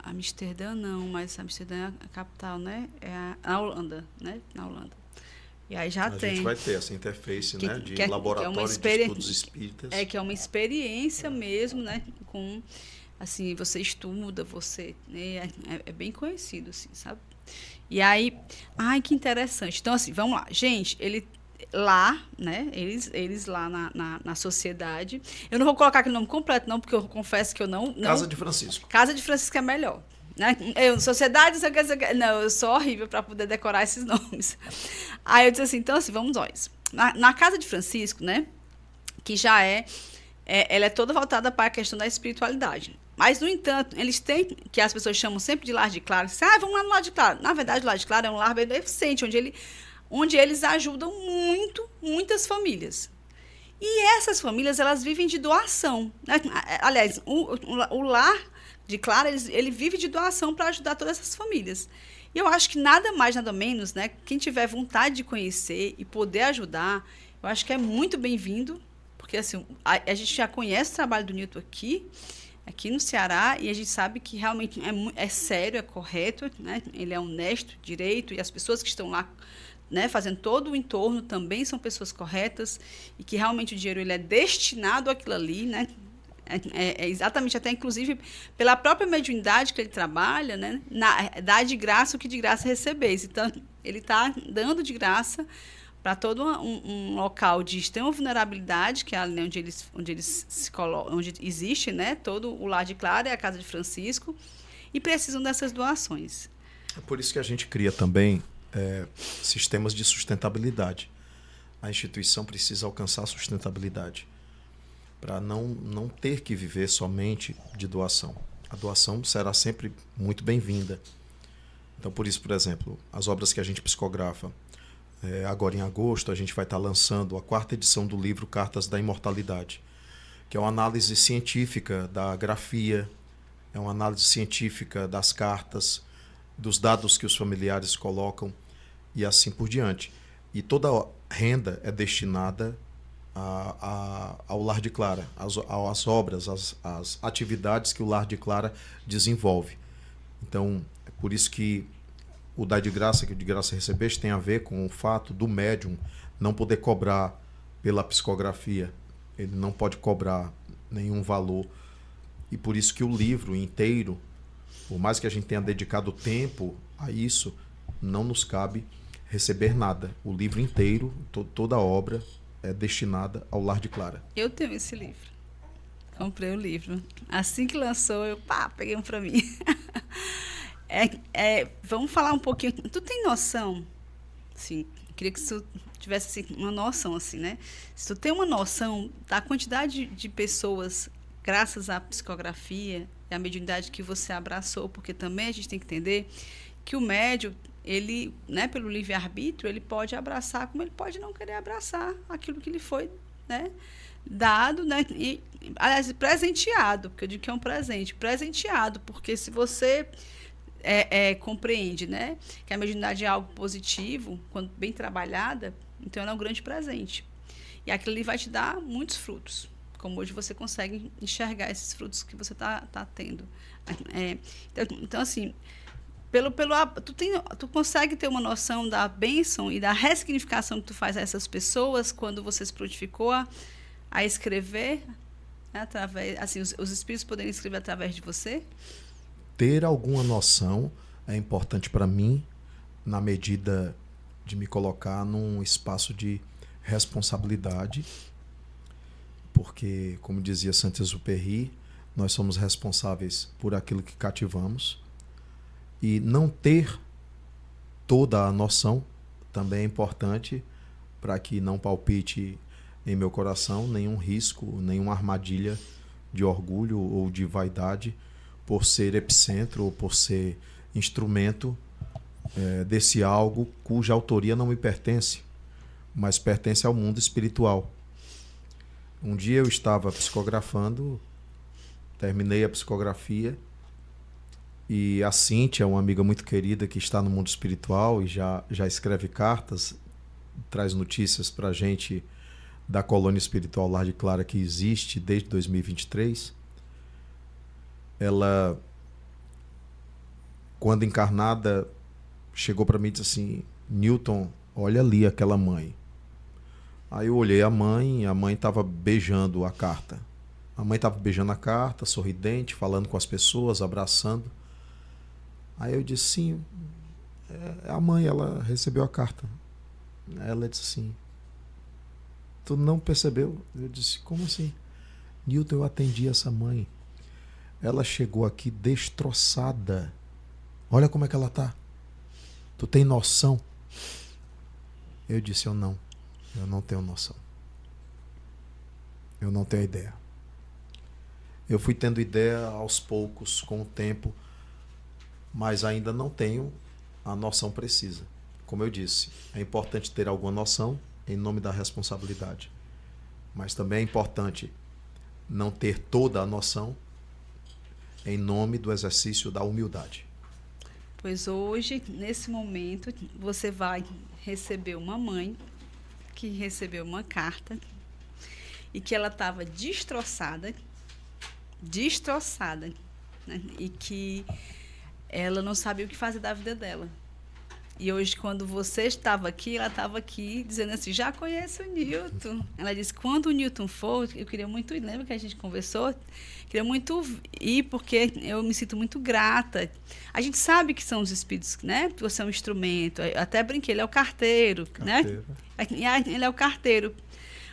S1: Amsterdã não, mas Amsterdã é a capital, né? Na Holanda, né? Na Holanda. E aí já
S2: A
S1: tem.
S2: gente vai ter essa interface, né, de
S1: que é
S2: laboratório
S1: uma
S2: de estudos espíritas.
S1: que é uma experiência mesmo, né? Com, assim, você estuda, você... Né? É bem conhecido, assim, sabe? E aí... que interessante. Então, assim, vamos lá. Gente, lá, né? Eles lá na sociedade. Eu não vou colocar aqui o nome completo, não, porque eu confesso que eu não...
S2: Casa de Francisco.
S1: Casa de Francisco é melhor. Né? Sociedade, não, eu sou horrível para poder decorar esses nomes. Aí eu disse assim, então assim, vamos nós. Na Casa de Francisco, né, que já ela é toda voltada para a questão da espiritualidade. Mas, no entanto, eles têm, que as pessoas chamam sempre de lar de claro, vamos lá no lar de claro. Na verdade, o lar de claro é um lar beneficente, onde eles ajudam muitas famílias. E essas famílias, elas vivem de doação. Né? Aliás, o lar de Clara, ele vive de doação para ajudar todas essas famílias. E eu acho que nada mais, nada menos, né? Quem tiver vontade de conhecer e poder ajudar, eu acho que é muito bem-vindo, porque assim, a gente já conhece o trabalho do Newton aqui no Ceará, e a gente sabe que realmente é sério, é correto, né? Ele é honesto, direito, e as pessoas que estão lá, né, fazendo todo o entorno também são pessoas corretas, e que realmente o dinheiro ele é destinado àquilo ali, né? Exatamente, até inclusive pela própria mediunidade que ele trabalha, né, dá de graça o que de graça recebeis. Então, ele está dando de graça para todo um local de extrema vulnerabilidade, que é ali onde eles se colocam, onde existe, né, todo o Lar de Clara, é a Casa de Francisco, e precisam dessas doações.
S2: É por isso que a gente cria também sistemas de sustentabilidade. A instituição precisa alcançar a sustentabilidade, para não ter que viver somente de doação. A doação será sempre muito bem-vinda. Então, por isso, por exemplo, as obras que a gente psicografa, agora em agosto, a gente vai estar lançando a 4ª edição do livro Cartas da Imortalidade, que é uma análise científica da grafia, é uma análise científica das cartas, dos dados que os familiares colocam e assim por diante. E toda a renda é destinada ao Lar de Clara, às obras, às atividades que o Lar de Clara desenvolve. Então, é por isso que o Dai de Graça, que o de graça recebeste, tem a ver com o fato do médium não poder cobrar pela psicografia. Ele não pode cobrar nenhum valor. E por isso que o livro inteiro, por mais que a gente tenha dedicado tempo a isso, não nos cabe receber nada. O livro inteiro, toda a obra, é destinada ao Lar de Clara.
S1: Eu tenho esse livro. Comprei o livro. Assim que lançou, eu peguei um para mim. Vamos falar um pouquinho. Tu tem noção? Assim, queria que tu tivesse assim, uma noção, assim, né? Se tu tem uma noção da quantidade de pessoas graças à psicografia e à mediunidade que você abraçou, porque também a gente tem que entender que o médium, ele, né, pelo livre-arbítrio, ele pode abraçar, como ele pode não querer abraçar aquilo que lhe foi, né, dado, né, e, aliás, presenteado, porque eu digo que é um presente, presenteado, porque se você compreende, né, que a mediunidade é algo positivo, quando bem trabalhada, então ela é um grande presente. E aquilo ali vai te dar muitos frutos, como hoje você consegue enxergar esses frutos que você tá tendo. Então, assim, tu consegue ter uma noção da bênção e da ressignificação que tu faz a essas pessoas quando você se prontificou a escrever, né, através, assim, os espíritos poderem escrever através de você?
S2: Ter alguma noção é importante para mim, na medida de me colocar num espaço de responsabilidade, porque, como dizia Saint-Exupéry, nós somos responsáveis por aquilo que cativamos, e não ter toda a noção também é importante para que não palpite em meu coração nenhum risco, nenhuma armadilha de orgulho ou de vaidade por ser epicentro ou por ser instrumento desse algo cuja autoria não me pertence, mas pertence ao mundo espiritual. Um dia eu estava psicografando, terminei a psicografia e a Cíntia, uma amiga muito querida que está no mundo espiritual e já escreve cartas, traz notícias para a gente da colônia espiritual Lar de Clara que existe desde 2023. Ela, quando encarnada, chegou para mim e disse assim: Newton, olha ali aquela mãe. Aí eu olhei a mãe estava beijando a carta. A mãe estava beijando a carta, sorridente, falando com as pessoas, abraçando. Aí eu disse: sim, a mãe, ela recebeu a carta. Aí ela disse assim: tu não percebeu? Eu disse: como assim? Newton, eu atendi essa mãe. Ela chegou aqui destroçada. Olha como é que ela tá. Tu tem noção? Eu disse: eu não tenho noção. Eu não tenho ideia. Eu fui tendo ideia aos poucos, com o tempo, mas ainda não tenho a noção precisa. Como eu disse, é importante ter alguma noção em nome da responsabilidade. Mas também é importante não ter toda a noção em nome do exercício da humildade.
S1: Pois hoje, nesse momento, você vai receber uma mãe que recebeu uma carta e que ela estava destroçada, né? E que ela não sabia o que fazer da vida dela. E hoje, quando você estava aqui, ela estava aqui dizendo assim: já conheço o Newton. Ela disse: quando o Newton for, eu queria muito ir. Lembra que a gente conversou? Queria muito ir, porque eu me sinto muito grata. A gente sabe que são os espíritos, né? Você é um instrumento. Eu até brinquei, ele é o carteiro. Né? Ele é o carteiro.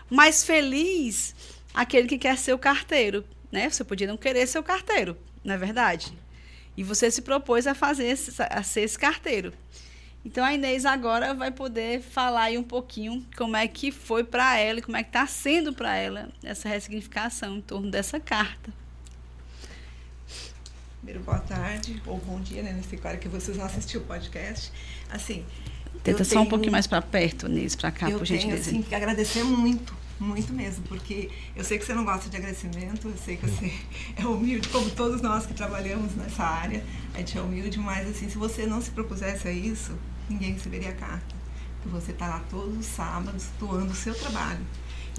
S1: Mas feliz aquele que quer ser o carteiro. Né? Você podia não querer ser o carteiro, não é verdade? E você se propôs a ser esse carteiro. Então, a Inês agora vai poder falar aí um pouquinho como é que foi para ela e como é que está sendo para ela essa ressignificação em torno dessa carta.
S3: Primeiro, boa tarde ou bom dia, né? Nesse hora que vocês vão assistir o podcast. Assim,
S1: tenta só um pouquinho mais para perto, Inês, para cá, por gentileza.
S3: Eu tenho, assim, que agradecer muito, muito mesmo, porque eu sei que você não gosta de agradecimento, eu sei que você é humilde, como todos nós que trabalhamos nessa área, a gente é humilde, mas assim, se você não se propusesse a isso, ninguém receberia a carta. Porque você está lá todos os sábados doando o seu trabalho.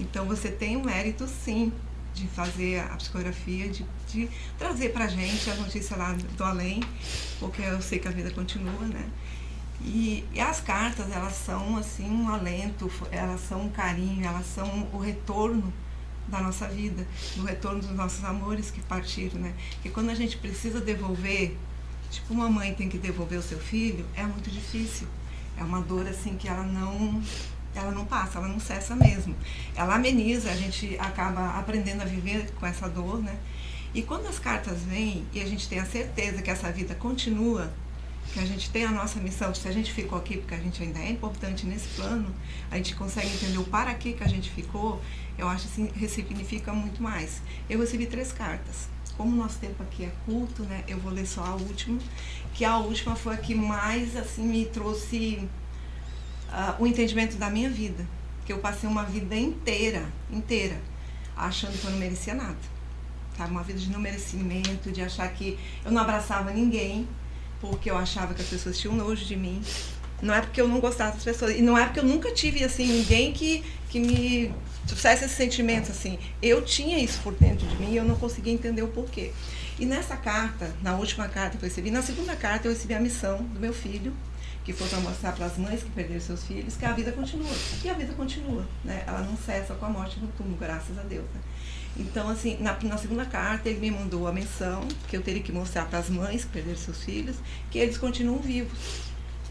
S3: Então você tem o mérito, sim, de fazer a psicografia, de trazer para a gente a notícia lá do além, porque eu sei que a vida continua, né? E as cartas, elas são assim um alento, elas são um carinho, elas são o retorno da nossa vida, o retorno dos nossos amores que partiram, né? Porque quando a gente precisa devolver, tipo uma mãe tem que devolver o seu filho, é muito difícil. É uma dor assim que ela não passa, ela não cessa mesmo. Ela ameniza, a gente acaba aprendendo a viver com essa dor, né? E quando as cartas vêm e a gente tem a certeza que essa vida continua, que a gente tem a nossa missão, que se a gente ficou aqui porque a gente ainda é importante nesse plano, a gente consegue entender o para que a gente ficou, eu acho assim, ressignifica muito mais. Eu recebi 3 cartas. Como o nosso tempo aqui é curto, né, eu vou ler só a última, que a última foi a que mais assim, me trouxe o entendimento da minha vida. Que eu passei uma vida inteira, achando que eu não merecia nada. Sabe? Uma vida de não merecimento, de achar que eu não abraçava ninguém, porque eu achava que as pessoas tinham nojo de mim. Não é porque eu não gostava das pessoas, e não é porque eu nunca tive assim, ninguém que me trouxesse esse sentimento assim. Eu tinha isso por dentro de mim e eu não conseguia entender o porquê. E nessa carta, na última carta que eu recebi, na segunda carta eu recebi a missão do meu filho, que foi para mostrar para as mães que perderam seus filhos que a vida continua. E a vida continua, né? Ela não cessa com a morte no túmulo, graças a Deus, né? Então, assim, na segunda carta ele me mandou a menção que eu teria que mostrar para as mães que perderam seus filhos que eles continuam vivos,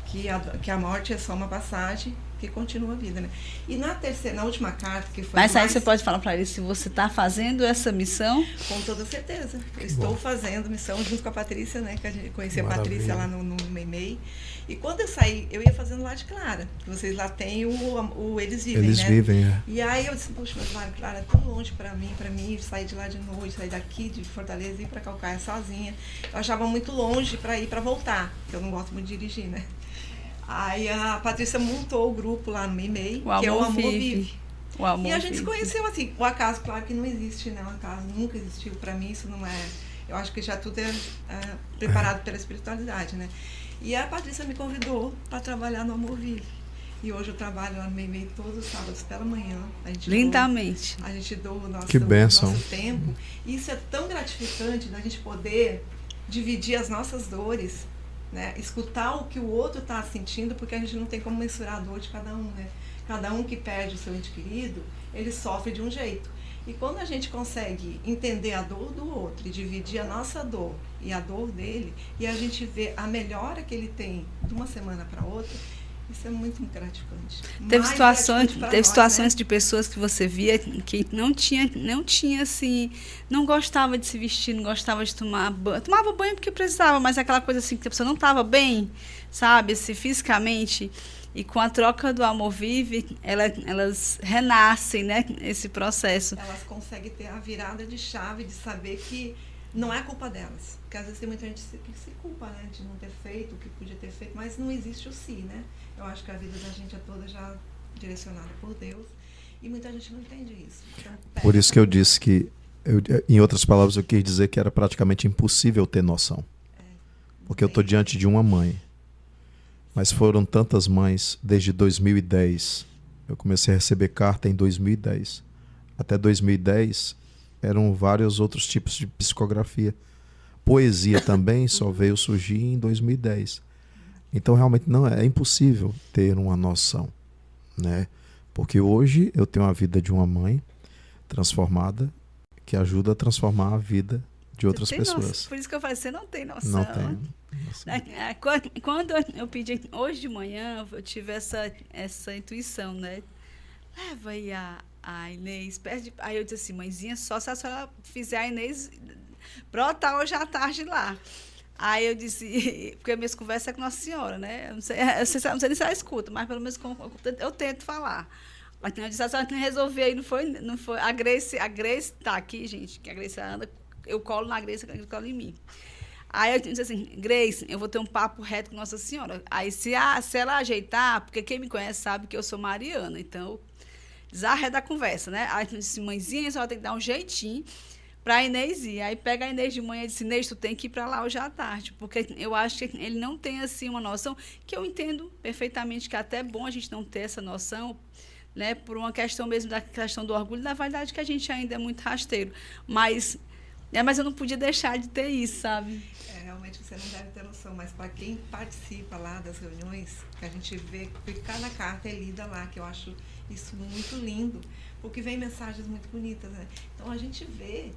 S3: que a morte é só uma passagem, que continua a vida, né? E na última carta, que foi...
S1: Mas aí você pode falar para eles se você está fazendo essa missão?
S3: Com toda certeza. Eu estou fazendo missão junto com a Patrícia, né? Que a gente conhecia a Patrícia lá no Meimei. E quando eu saí, eu ia fazendo lá de Clara. Vocês lá têm o Eles Vivem,
S2: Eles
S3: né?
S2: Vivem, é.
S3: E aí eu disse, poxa, mas Clara, é tão longe para mim sair de lá de noite, sair daqui de Fortaleza e ir para Calcaia sozinha. Eu achava muito longe para ir para voltar, porque eu não gosto muito de dirigir, né? Aí a Patrícia montou o grupo lá no Meimei, que é o Amor Vive.
S1: O amor
S3: e a gente
S1: vive.
S3: Se conheceu assim. O acaso, claro que não existe, né? O acaso nunca existiu. Para mim, isso não é... Eu acho que já tudo é preparado pela espiritualidade, né? E a Patrícia me convidou para trabalhar no Amor Vive. E hoje eu trabalho lá no Meimei todos os sábados pela manhã.
S1: Lindamente.
S3: A gente doa o nosso tempo. E isso é tão gratificante da gente poder dividir as nossas dores, né? Escutar o que o outro está sentindo, porque a gente não tem como mensurar a dor de cada um, né? Cada um que perde o seu ente querido, ele sofre de um jeito. E quando a gente consegue entender a dor do outro e dividir a nossa dor e a dor dele, e a gente vê a melhora que ele tem de uma semana para outra, isso é muito gratificante.
S1: Teve situações de pessoas que você via que não tinha assim, não gostava de se vestir, não gostava de tomar banho. Tomava banho porque precisava, mas aquela coisa assim que a pessoa não estava bem, sabe, assim, fisicamente. E com a troca do Amor Vive, elas renascem, né, esse processo.
S3: Elas conseguem ter a virada de chave de saber que não é culpa delas. Porque às vezes tem muita gente que se culpa, né, de não ter feito o que podia ter feito, mas não existe o si, né? Eu acho que a vida da gente é toda já direcionada por Deus e muita gente não entende isso. Então,
S2: por isso que eu disse que, em outras palavras, eu quis dizer que era praticamente impossível ter noção. Porque eu estou diante de uma mãe. Mas foram tantas mães desde 2010. Eu comecei a receber carta em 2010. Até 2010 eram vários outros tipos de psicografia. Poesia também só veio surgir em 2010. Então realmente não é impossível ter uma noção, né? Porque hoje eu tenho a vida de uma mãe transformada que ajuda a transformar a vida de outras pessoas.
S1: Noção. Por isso que eu falei, você não tem noção.
S2: Não tem.
S1: Quando eu pedi, hoje de manhã, eu tive essa intuição, né? Leva aí a Inês, aí eu disse assim, mãezinha, só se a senhora fizer a Inês brotar hoje à tarde lá. Aí eu disse, porque minhas conversas é com Nossa Senhora, né? Eu não sei nem se ela escuta, mas pelo menos eu tento falar. Mas eu disse, a senhora resolveu aí, não foi. A Grace está aqui, gente, que a Grace anda, eu colo na Grace, ela cola em mim. Aí eu disse assim, Grace, eu vou ter um papo reto com Nossa Senhora. Aí se ela ajeitar, porque quem me conhece sabe que eu sou mariana, então desarreda a conversa, né? Aí eu disse, mãezinha, a senhora tem que dar um jeitinho para a Inês ir. Aí pega a Inês de manhã e disse, Inês, tu tem que ir para lá hoje à tarde, porque eu acho que ele não tem assim uma noção, que eu entendo perfeitamente que é até bom a gente não ter essa noção, né, por uma questão mesmo da questão do orgulho, da validade que a gente ainda é muito rasteiro. Mas eu não podia deixar de ter isso, sabe?
S3: Realmente você não deve ter noção, mas para quem participa lá das reuniões, que a gente vê que cada carta é lida lá, que eu acho isso muito lindo, porque vem mensagens muito bonitas, né? Então a gente vê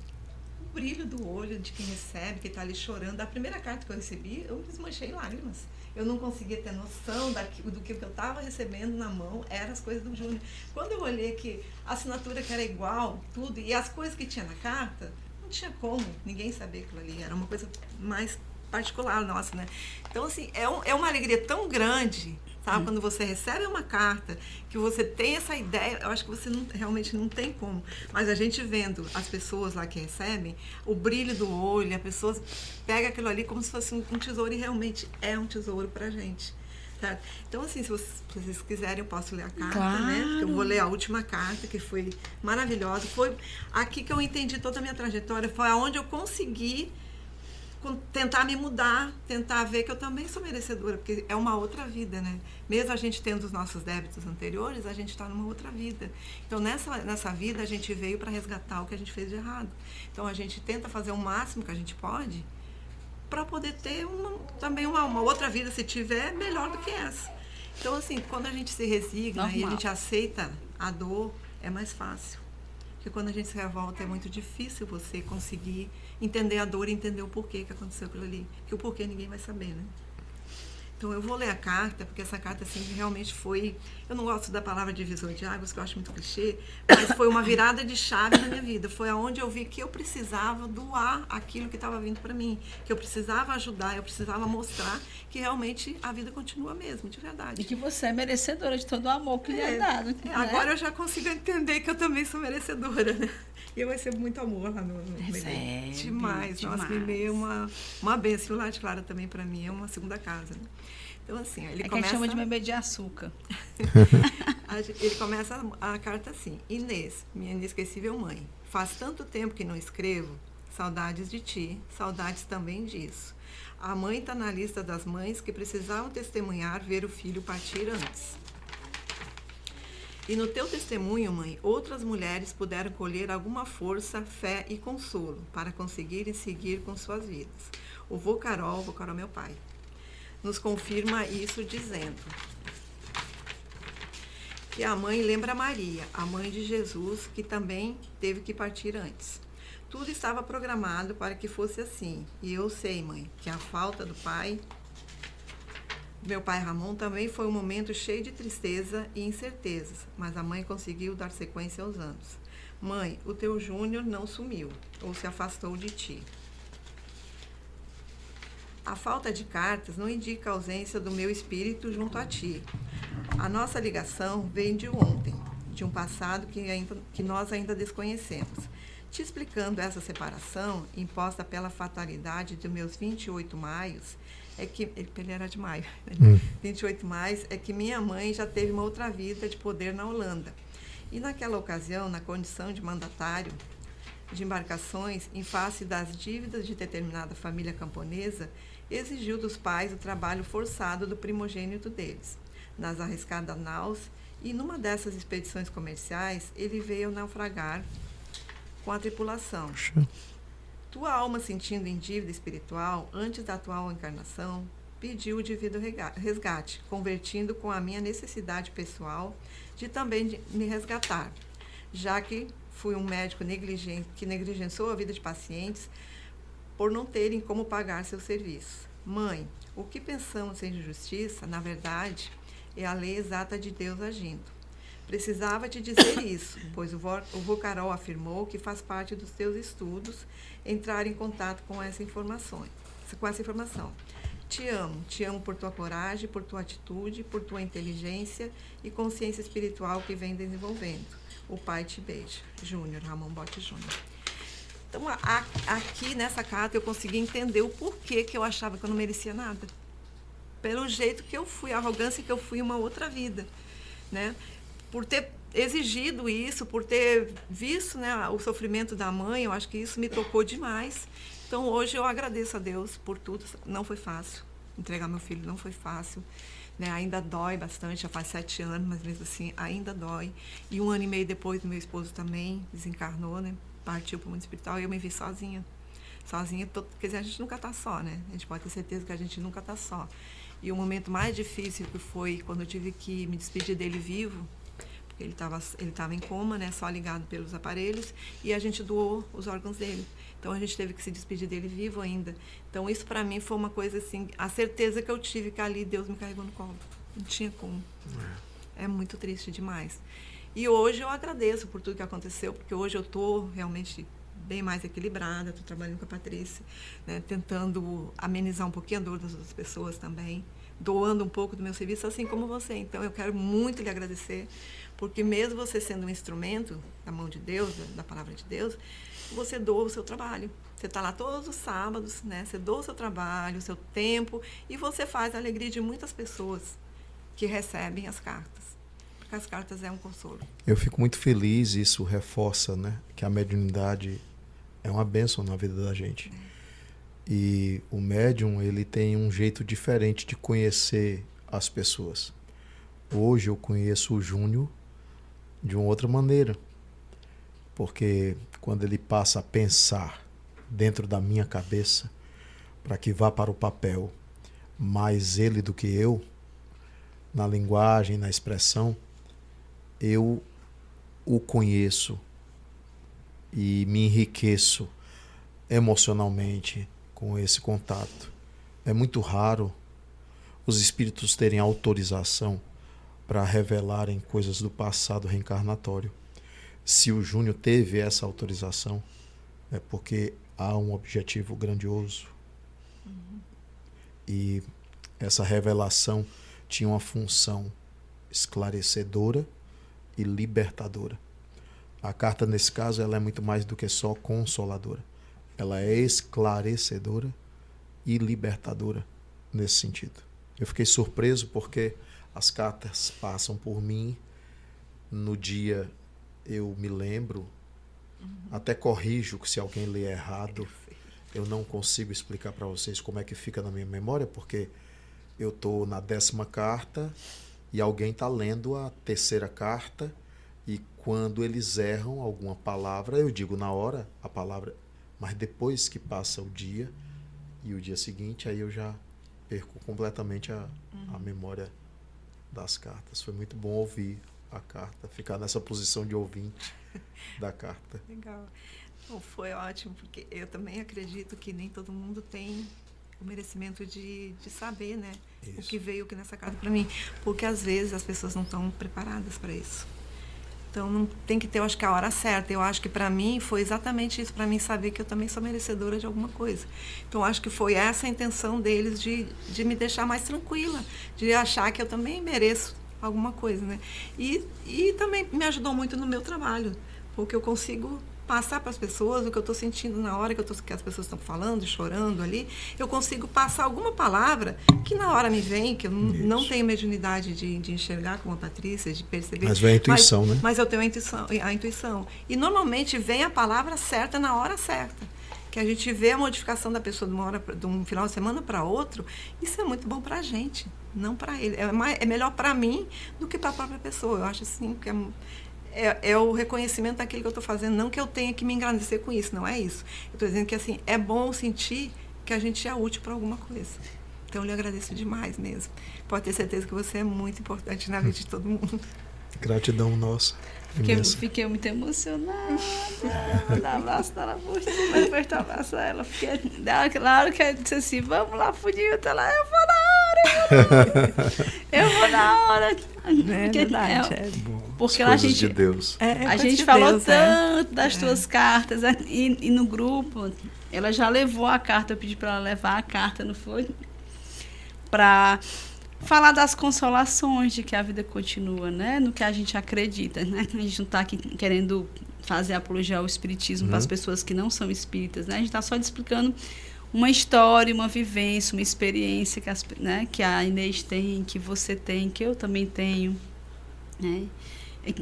S3: o brilho do olho de quem recebe, que está ali chorando. A primeira carta que eu recebi, eu desmanchei em lágrimas. Eu não conseguia ter noção do que eu estava recebendo na mão, eram as coisas do Júnior. Quando eu olhei que a assinatura que era igual, tudo, e as coisas que tinha na carta, não tinha como ninguém saber aquilo ali. Era uma coisa mais particular nossa, né? Então, assim, é uma alegria tão grande, sabe? Quando você recebe uma carta, que você tem essa ideia, eu acho que você realmente não tem como. Mas a gente vendo as pessoas lá que recebem, o brilho do olho, a pessoa pega aquilo ali como se fosse um tesouro, e realmente é um tesouro pra gente. Certo? Então, assim, se vocês quiserem, eu posso ler a carta, né? Porque eu vou ler a última carta, que foi maravilhosa. Foi aqui que eu entendi toda a minha trajetória, foi aonde eu consegui tentar me mudar, tentar ver que eu também sou merecedora, porque é uma outra vida, né? Mesmo a gente tendo os nossos débitos anteriores, a gente está numa outra vida. Então, nessa vida, a gente veio para resgatar o que a gente fez de errado. Então, a gente tenta fazer o máximo que a gente pode para poder ter também uma outra vida, se tiver, melhor do que essa. Então, assim, quando a gente se resigna e a gente aceita a dor, é mais fácil. Porque quando a gente se revolta, é muito difícil você conseguir entender a dor e entender o porquê que aconteceu aquilo ali. Porque o porquê ninguém vai saber, né? Então, eu vou ler a carta, porque essa carta, assim, realmente foi... Eu não gosto da palavra divisor de águas, que eu acho muito clichê, mas foi uma virada de chave na minha vida. Foi aonde eu vi que eu precisava doar aquilo que estava vindo para mim, que eu precisava ajudar, eu precisava mostrar que realmente a vida continua mesmo, de verdade.
S1: E que você é merecedora de todo o amor que lhe é dado. Né?
S3: Agora eu já consigo entender que eu também sou merecedora, né? E eu recebo muito amor lá no
S1: Recebe,
S3: demais. Nossa, o Mimê é uma bênção. Lá de Clara também, para mim, é uma segunda casa, né? Então, assim, ele começa...
S1: que a gente chama de bebê de açúcar.
S3: Ele começa a carta assim: Inês, minha inesquecível mãe, faz tanto tempo que não escrevo, saudades de ti, saudades também disso. A mãe está na lista das mães que precisavam testemunhar ver o filho partir antes. E no teu testemunho, mãe, outras mulheres puderam colher alguma força, fé e consolo para conseguirem seguir com suas vidas. O vô Carol meu pai, nos confirma isso dizendo que a mãe lembra Maria, a mãe de Jesus, que também teve que partir antes. Tudo estava programado para que fosse assim. E eu sei, mãe, que a falta do pai, meu pai Ramon, também foi um momento cheio de tristeza e incertezas, mas a mãe conseguiu dar sequência aos anos. Mãe, o teu Júnior não sumiu ou se afastou de ti. A falta de cartas não indica a ausência do meu espírito junto a ti. A nossa ligação vem de ontem, de um passado que nós ainda desconhecemos. Te explicando essa separação, imposta pela fatalidade dos meus 28 maios, é que... Ele era de maio. 28 maios é que minha mãe já teve uma outra vida de poder na Holanda. E naquela ocasião, na condição de mandatário de embarcações, em face das dívidas de determinada família camponesa, exigiu dos pais o trabalho forçado do primogênito deles, nas arriscadas naus, e numa dessas expedições comerciais, ele veio naufragar com a tripulação. Tua alma, sentindo em dívida espiritual, antes da atual encarnação, pediu o devido resgate, convertindo com a minha necessidade pessoal de também me resgatar, já que fui um médico negligente que negligenciou a vida de pacientes por não terem como pagar seus serviços. Mãe, o que pensamos ser injustiça, na verdade, é a lei exata de Deus agindo. Precisava te dizer isso, pois o vô Carol afirmou que faz parte dos teus estudos entrar em contato com essa informação. Te amo por tua coragem, por tua atitude, por tua inteligência e consciência espiritual que vem desenvolvendo. O pai te beija. Júnior, Ramon Botti Júnior. Então, aqui nessa carta eu consegui entender o porquê que eu achava que eu não merecia nada. Pelo jeito que eu fui, a arrogância que eu fui em uma outra vida, né? Por ter exigido isso, por ter visto, né, o sofrimento da mãe, eu acho que isso me tocou demais. Então, hoje eu agradeço a Deus por tudo. Não foi fácil. Entregar meu filho não foi fácil. Né? Ainda dói bastante, já faz 7 anos, mas mesmo assim ainda dói. E 1 ano e meio depois, meu esposo também desencarnou, né? Partiu para o mundo espiritual e eu me vi sozinha. Quer dizer, a gente nunca está só, né? A gente pode ter certeza que a gente nunca está só. E o momento mais difícil que foi quando eu tive que me despedir dele vivo, porque ele estava em coma, né? Só ligado pelos aparelhos, e a gente doou os órgãos dele. Então, a gente teve que se despedir dele vivo ainda. Então, isso para mim foi uma coisa assim, a certeza que eu tive que ali Deus me carregou no colo. Não tinha como. É muito triste demais. E hoje eu agradeço por tudo que aconteceu, porque hoje eu estou realmente bem mais equilibrada, estou trabalhando com a Patrícia, né, tentando amenizar um pouquinho a dor das outras pessoas também, doando um pouco do meu serviço, assim como você. Então, eu quero muito lhe agradecer, porque mesmo você sendo um instrumento da mão de Deus, da palavra de Deus, você doa o seu trabalho. Você está lá todos os sábados, né? Você doa o seu trabalho, o seu tempo, e você faz a alegria de muitas pessoas que recebem as cartas. Porque as cartas é um consolo.
S2: Eu fico muito feliz, isso reforça, né, que a mediunidade é uma bênção na vida da gente. E o médium, ele tem um jeito diferente de conhecer as pessoas. Hoje eu conheço o Júnior de uma outra maneira. Porque quando ele passa a pensar dentro da minha cabeça, para que vá para o papel mais ele do que eu, na linguagem, na expressão, eu o conheço e me enriqueço emocionalmente com esse contato. É muito raro os espíritos terem autorização para revelarem coisas do passado reencarnatório. Se o Júnior teve essa autorização, é porque há um objetivo grandioso. E essa revelação tinha uma função esclarecedora e libertadora. A carta, nesse caso, ela é muito mais do que só consoladora. Ela é esclarecedora e libertadora nesse sentido. Eu fiquei surpreso porque as cartas passam por mim no dia, eu me lembro, até corrijo se alguém lê errado. Eu não consigo explicar para vocês como é que fica na minha memória, porque eu estou na 10ª carta e alguém está lendo a 3ª carta, e quando eles erram alguma palavra, eu digo na hora a palavra, mas depois que passa o dia e o dia seguinte, aí eu já perco completamente a memória das cartas. Foi muito bom ouvir a carta, ficar nessa posição de ouvinte da carta.
S3: Legal. Bom, foi ótimo, porque eu também acredito que nem todo mundo tem o merecimento de saber, né? Isso. O que veio aqui nessa carta para mim. Porque às vezes as pessoas não estão preparadas para isso. Então não tem que ter, eu acho que a hora certa. Eu acho que para mim foi exatamente isso, para mim saber que eu também sou merecedora de alguma coisa. Então acho que foi essa a intenção deles de me deixar mais tranquila, de achar que eu também mereço alguma coisa, né? E também me ajudou muito no meu trabalho, porque eu consigo passar para as pessoas o que eu estou sentindo na hora que as pessoas estão falando, chorando ali. Eu consigo passar alguma palavra que na hora me vem, que eu não tenho mediunidade de enxergar como a Patrícia, de perceber.
S2: Mas vem a intuição, né?
S3: Mas eu tenho a intuição. E normalmente vem a palavra certa na hora certa. Que a gente vê a modificação da pessoa de um final de semana para outro. Isso é muito bom para a gente, não para ele. É melhor para mim do que para a própria pessoa. Eu acho assim que é o reconhecimento daquilo que eu estou fazendo, não que eu tenha que me engrandecer com isso, não é isso. Eu estou dizendo que assim, é bom sentir que a gente é útil para alguma coisa. Então eu lhe agradeço demais mesmo. Pode ter certeza que você é muito importante na vida de todo mundo.
S2: Gratidão nossa.
S1: Fiquei muito emocionada. Vou dar abraço na Labucha, mas depois tu abraça ela. Na hora que ela disse assim, vamos lá pro Nilton, lá, eu vou na hora. Eu vou na hora.
S3: É verdade.
S1: Porque
S2: lá
S1: a gente,
S2: de Deus.
S1: A gente falou tanto das tuas cartas, e no grupo, ela já levou a carta, eu pedi para ela levar a carta, não foi? Para falar das consolações, de que a vida continua, né? No que a gente acredita, né? A gente não está aqui querendo fazer apologia ao espiritismo para as pessoas que não são espíritas, né? A gente está só explicando uma história, uma vivência, uma experiência que a Inês tem, que você tem, que eu também tenho, né?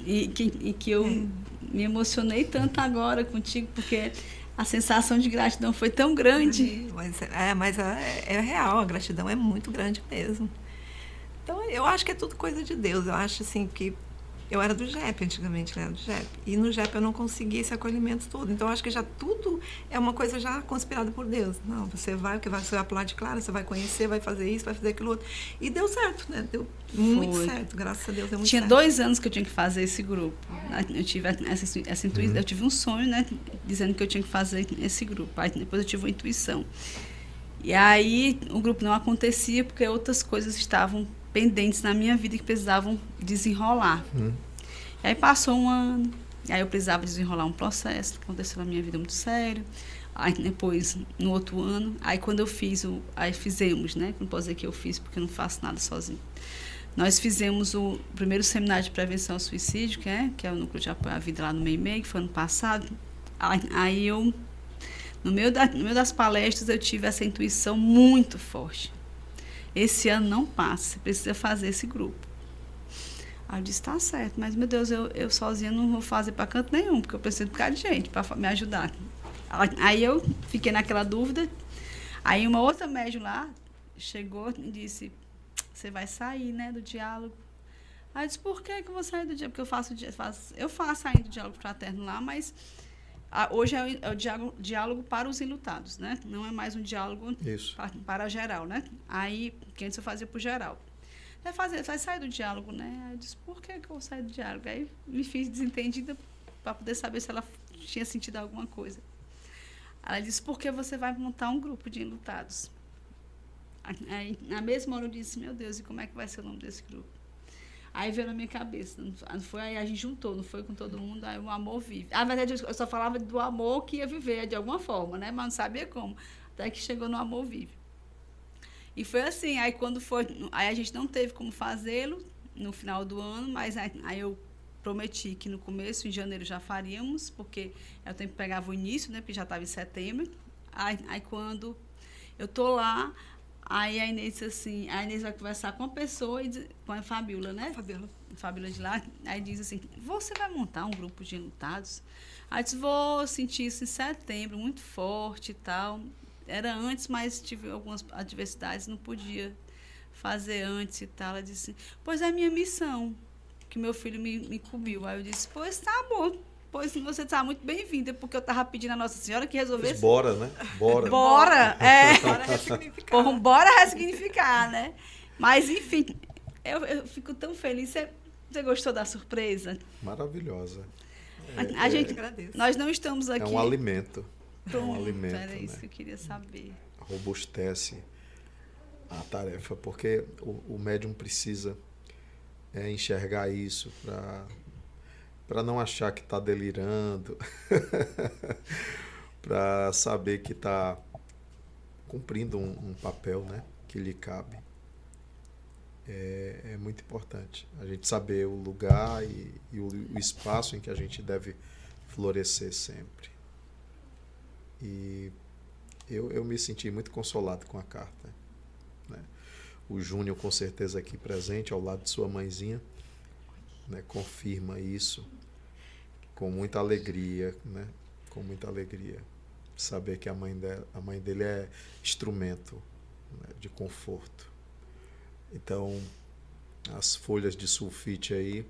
S1: E que eu me emocionei tanto agora contigo, porque a sensação de gratidão foi tão grande.
S3: Mas é real, a gratidão é muito grande mesmo. Então, eu acho que é tudo coisa de Deus. Eu acho assim que eu era do JEP antigamente, né? Do JEP. E no JEP eu não conseguia esse acolhimento todo. Então, eu acho que já tudo é uma coisa já conspirada por Deus. Não, você vai pular de Clara, você vai conhecer, vai fazer isso, vai fazer aquilo outro. E deu certo, né? Deu muito certo, graças a Deus. Deu muito
S1: Tinha
S3: certo.
S1: 2 anos que eu tinha que fazer esse grupo. Eu tive essa intuição, eu tive um sonho, né? Dizendo que eu tinha que fazer esse grupo. Aí depois eu tive uma intuição. E aí o grupo não acontecia porque outras coisas estavam pendentes na minha vida que precisavam desenrolar. E aí passou 1 ano, Aí eu precisava desenrolar um processo, que aconteceu na minha vida muito sério. Aí depois, no outro ano, aí quando eu fiz, aí fizemos, né? Não posso dizer que eu fiz, porque eu não faço nada sozinho. Nós fizemos o primeiro seminário de prevenção ao suicídio, que é o Núcleo de Apoio à Vida lá no MEI-MEI, que foi ano passado. Aí eu, no meio das palestras, eu tive essa intuição muito forte. Esse ano não passa, você precisa fazer esse grupo. Aí eu disse, tá certo, mas, meu Deus, eu sozinha não vou fazer para canto nenhum, porque eu preciso de um bocado de gente para me ajudar. Aí eu fiquei naquela dúvida. Aí uma outra médium lá chegou e disse, você vai sair, né, do diálogo. Aí eu disse, por que eu vou sair do diálogo? Porque eu faço ainda o diálogo fraterno lá, mas hoje é o diálogo para os enlutados, né? Não é mais um diálogo para geral, né? Aí, que antes eu fazia para o geral. Vai sair do diálogo, né? Aí eu disse, por que eu vou sair do diálogo? Aí me fiz desentendida para poder saber se ela tinha sentido alguma coisa. Ela disse, porque você vai montar um grupo de enlutados. Aí, na mesma hora, eu disse, meu Deus, e como é que vai ser o nome desse grupo? Aí veio na minha cabeça, não foi, aí a gente juntou, não foi com todo mundo, aí o amor vive. Na verdade, eu só falava do amor que ia viver de alguma forma, né? Mas não sabia como. Até que chegou no amor vive. E foi assim, aí quando foi, aí a gente não teve como fazê-lo no final do ano, mas aí eu prometi que no começo, em janeiro, já faríamos, porque eu tempo pegava o início, né? Porque já estava em setembro. Aí quando eu tô lá, aí a Inês disse assim, a Inês vai conversar com a pessoa, com a Fabíola, né? Fabíola de lá, aí diz assim, você vai montar um grupo de enlutados? Aí eu disse, vou sentir isso em setembro, muito forte e tal. Era antes, mas tive algumas adversidades, não podia fazer antes e tal. Ela disse, pois é a minha missão, que meu filho me incumbiu. Aí eu disse, pois tá bom, pois você está muito bem-vinda, porque eu estava pedindo a Nossa Senhora que resolvesse...
S2: Bora, né? Bora.
S1: Bora, é.
S3: Bora ressignificar.
S1: Bora ressignificar, né? Mas, enfim, eu fico tão feliz. Você gostou da surpresa?
S2: Maravilhosa.
S1: A gente,
S3: agradeço.
S1: Nós não estamos aqui...
S2: É um alimento.
S1: Pronto,
S2: é um alimento,
S1: era isso,
S2: né?
S1: que eu queria saber.
S2: Robustece a tarefa, porque o médium precisa enxergar isso para não achar que está delirando, para saber que está cumprindo um papel, né, que lhe cabe. É muito importante a gente saber o lugar e o espaço em que a gente deve florescer sempre. E eu me senti muito consolado com a carta, né? O Júnior, com certeza, aqui presente, ao lado de sua mãezinha, né, confirma isso com muita alegria, né? Com muita alegria. Saber que a mãe dele é instrumento, né, de conforto. Então, as folhas de sulfite aí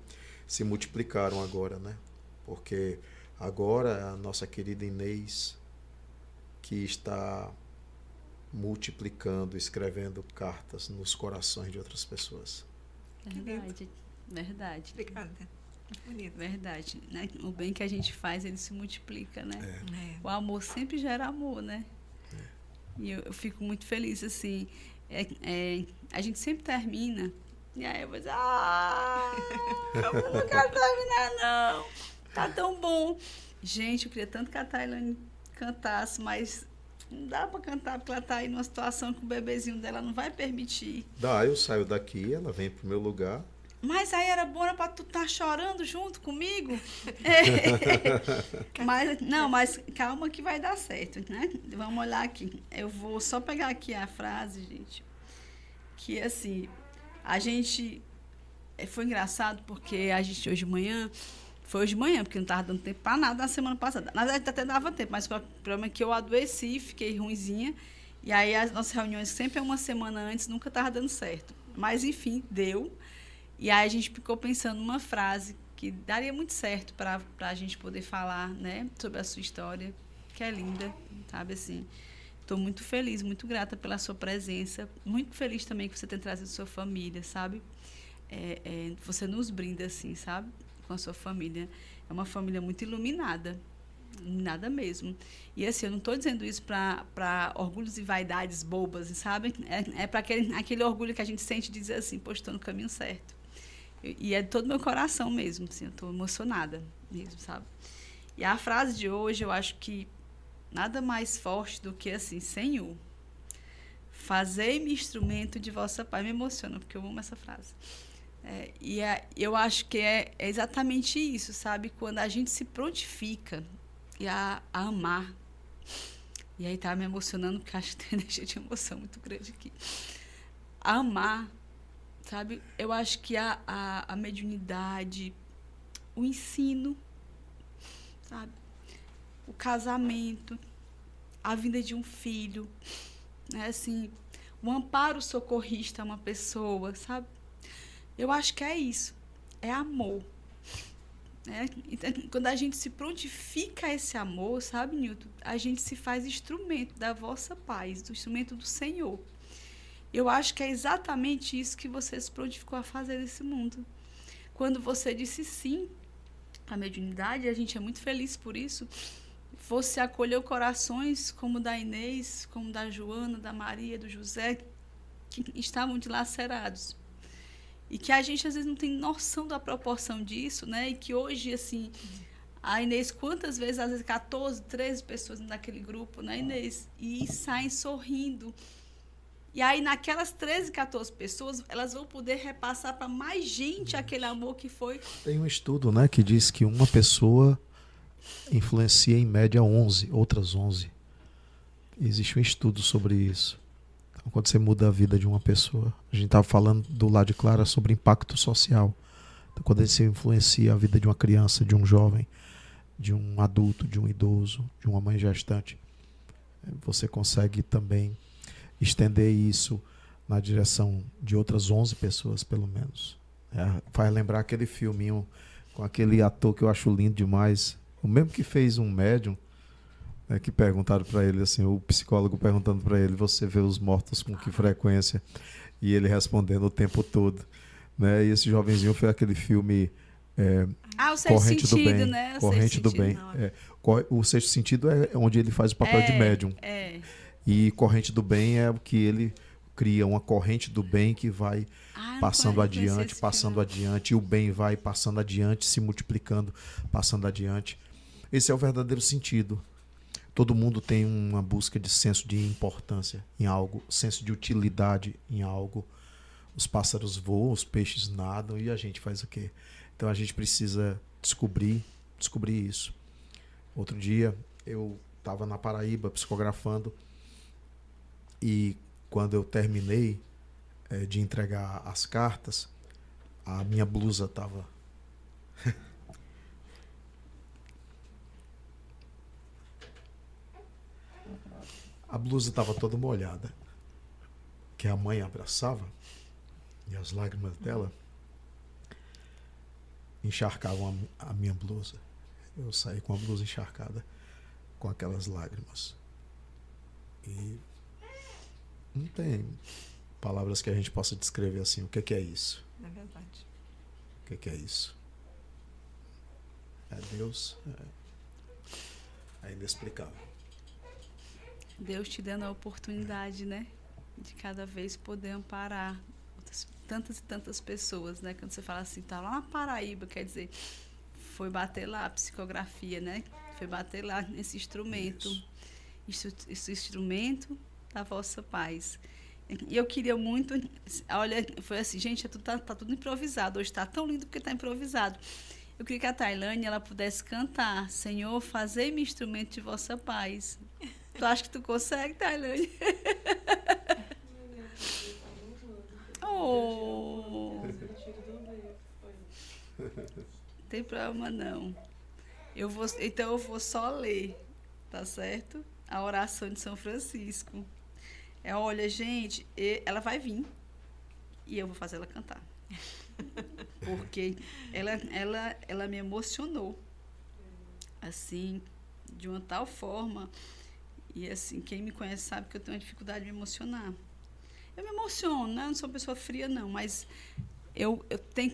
S2: se multiplicaram agora, né? Porque agora a nossa querida Inês, que está multiplicando, escrevendo cartas nos corações de outras pessoas.
S1: Verdade, verdade.
S3: Obrigada. Muito bonito.
S1: Verdade, né? O bem que a gente faz, ele se multiplica, né?
S3: É.
S1: O amor sempre gera amor, né? E eu fico muito feliz, assim. A gente sempre termina, e aí eu vou dizer, eu não quero terminar, não. Tá tão bom. Gente, eu queria tanto que a Tailane cantasse, mas não dá para cantar, porque ela tá aí numa situação que o bebezinho dela não vai permitir.
S2: Eu saio daqui, ela vem pro meu lugar.
S1: Mas aí era bom para tu estar chorando junto comigo. Mas calma que vai dar certo, né? Vamos olhar aqui. Eu vou só pegar aqui a frase, gente, que assim, a gente... Foi engraçado porque a gente hoje de manhã... Foi hoje de manhã, porque não estava dando tempo para nada na semana passada. Na verdade, até dava tempo, mas o problema é que eu adoeci, fiquei ruinzinha. E aí, as nossas reuniões sempre é uma semana antes, nunca estava dando certo. Mas, enfim, deu. E aí, a gente ficou pensando numa frase que daria muito certo para a gente poder falar, né, sobre a sua história, que é linda, sabe, assim. Estou muito feliz, muito grata pela sua presença. Muito feliz também que você tenha trazido sua família, sabe? Você nos brinda, assim, sabe? Com a sua família. É uma família muito iluminada mesmo. E assim, eu não estou dizendo isso para orgulhos e vaidades bobas, sabe? É para aquele orgulho que a gente sente de dizer assim, poxa, estou no caminho certo. E é de todo meu coração mesmo, assim, eu estou emocionada mesmo, sabe? E a frase de hoje, eu acho que nada mais forte do que assim, Senhor, fazei-me instrumento de vossa paz. Me emociona, porque eu amo essa frase. Eu acho que é exatamente isso, sabe? Quando a gente se prontifica a amar. E aí tá me emocionando, porque acho que tem energia de emoção muito grande aqui. A amar, sabe? Eu acho que a mediunidade, o ensino, sabe? O casamento, a vinda de um filho, né? Assim, o amparo socorrista a uma pessoa, sabe? Eu acho que é isso, é amor. Né? Então, quando a gente se prontifica a esse amor, sabe, Newton? A gente se faz instrumento da vossa paz, do instrumento do Senhor. Eu acho que é exatamente isso que você se prontificou a fazer nesse mundo. Quando você disse sim à mediunidade, a gente é muito feliz por isso. Você acolheu corações como o da Inês, como o da Joana, da Maria, do José, que estavam dilacerados. E que a gente, às vezes, não tem noção da proporção disso, né? E que hoje, assim, a Inês, quantas vezes, às vezes, 14, 13 pessoas naquele grupo, né, Inês? E saem sorrindo. E aí, naquelas 13, 14 pessoas, elas vão poder repassar para mais gente aquele amor que foi.
S2: Tem um estudo, né, que diz que uma pessoa influencia, em média, 11, outras 11. Existe um estudo sobre isso. Quando você muda a vida de uma pessoa. A gente estava falando do lado de Clara sobre impacto social. Então, quando você influencia a vida de uma criança, de um jovem, de um adulto, de um idoso, de uma mãe gestante, você consegue também estender isso na direção de outras 11 pessoas, pelo menos. Vai lembrar aquele filminho com aquele ator que eu acho lindo demais, o mesmo que fez um médium, que perguntaram para ele, assim, o psicólogo perguntando para ele, você vê os mortos com que frequência? E ele respondendo o tempo todo. Né? E esse jovenzinho fez aquele filme
S1: o Sexto
S2: Corrente
S1: Sentido,
S2: do Bem.
S1: né?
S2: Corrente do Bem. O Sexto Sentido é onde ele faz o papel de médium. E Corrente do Bem é o que ele cria, uma corrente do bem que vai passando adiante, e o bem vai passando adiante, se multiplicando, passando adiante. Esse é o verdadeiro sentido. Todo mundo tem uma busca de senso de importância em algo, senso de utilidade em algo. Os pássaros voam, os peixes nadam, e a gente faz o quê? Então a gente precisa descobrir isso. Outro dia eu estava na Paraíba psicografando, e quando eu terminei de entregar as cartas, a minha blusa estava... A blusa estava toda molhada, que a mãe abraçava, e as lágrimas dela encharcavam a minha blusa. Eu saí com a blusa encharcada, com aquelas lágrimas. E não tem palavras que a gente possa descrever assim. O que é isso?
S3: É verdade.
S2: O que é isso? É Deus. É inexplicável.
S1: Deus te dando a oportunidade, né? De cada vez poder amparar tantas e tantas pessoas, né? Quando você fala assim, tá lá na Paraíba, quer dizer, foi bater lá a psicografia, né? Foi bater lá nesse instrumento. Esse instrumento da vossa paz. E eu queria muito... Olha, foi assim, gente, tá tudo improvisado. Hoje tá tão lindo porque tá improvisado. Eu queria que a Tailane, ela pudesse cantar: Senhor, fazei-me instrumento de vossa paz. Tu acha que tu consegue, Tailane? Oh. Não tem problema, não. Então eu vou só ler, tá certo? A oração de São Francisco. Olha, gente, ela vai vir e eu vou fazer ela cantar. Porque ela me emocionou. Assim, de uma tal forma. E assim, quem me conhece sabe que eu tenho uma dificuldade de me emocionar. Eu me emociono, né? Eu não sou uma pessoa fria, não, mas eu tenho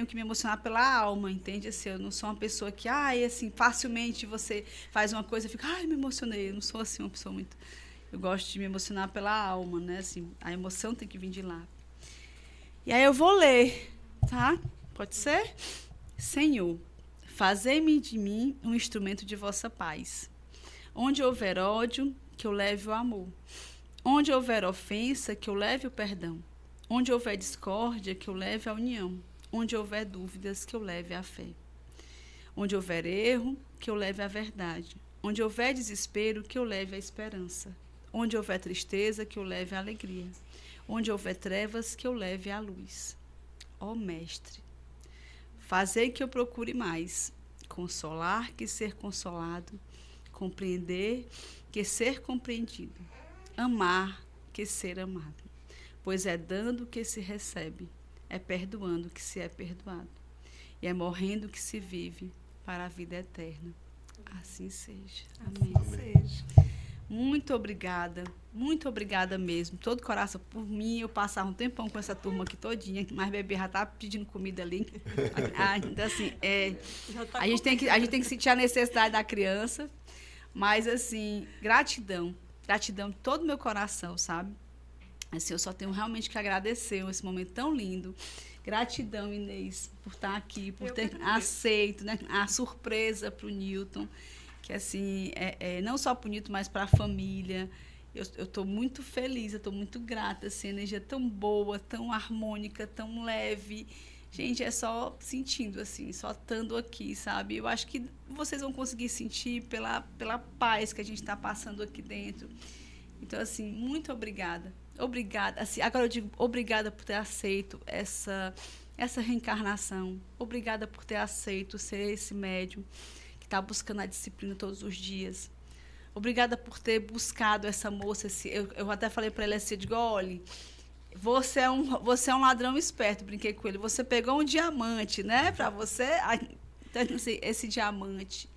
S1: que me emocionar pela alma, entende? Assim, eu não sou uma pessoa que, assim, facilmente você faz uma coisa e fica, me emocionei. Eu não sou assim uma pessoa muito... Eu gosto de me emocionar pela alma, né? Assim, a emoção tem que vir de lá. E aí eu vou ler, Tá? Pode ser? Senhor, fazei-me de mim um instrumento de vossa paz. Onde houver ódio, que eu leve o amor. Onde houver ofensa, que eu leve o perdão. Onde houver discórdia, que eu leve a união. Onde houver dúvidas, que eu leve a fé. Onde houver erro, que eu leve a verdade. Onde houver desespero, que eu leve a esperança. Onde houver tristeza, que eu leve a alegria. Onde houver trevas, que eu leve a luz. Ó Mestre, fazei que eu procure mais, consolar que ser consolado, compreender que ser compreendido, amar que ser amado. Pois é dando que se recebe, é perdoando que se é perdoado, e é morrendo que se vive para a vida eterna. Assim seja. Amém.
S3: Seja.
S1: Muito obrigada mesmo. Todo coração por mim. Eu passava um tempão com essa turma aqui todinha, mas bebê já tá pedindo comida ali. Então, assim, a gente tem que sentir a necessidade da criança. Mas, assim, gratidão de todo o meu coração, sabe? Assim, eu só tenho realmente que agradecer esse momento tão lindo. Gratidão, Inês, por estar aqui, por ter aceito, né, a surpresa para o Newton. Que assim, não só para o Newton, mas para a família. Eu estou muito feliz, eu estou muito grata, assim, a energia tão boa, tão harmônica, tão leve. Gente, é só sentindo, assim, só estando aqui, sabe? Eu acho que vocês vão conseguir sentir pela paz que a gente está passando aqui dentro. Então, assim, muito obrigada. Obrigada. Assim, agora eu digo obrigada por ter aceito essa reencarnação. Obrigada por ter aceito ser esse médium está buscando a disciplina todos os dias. Obrigada por ter buscado essa moça. Eu até falei para ela assim, eu digo, olha, você é um ladrão esperto, brinquei com ele. Você pegou um diamante, né, para você, então, assim, esse diamante,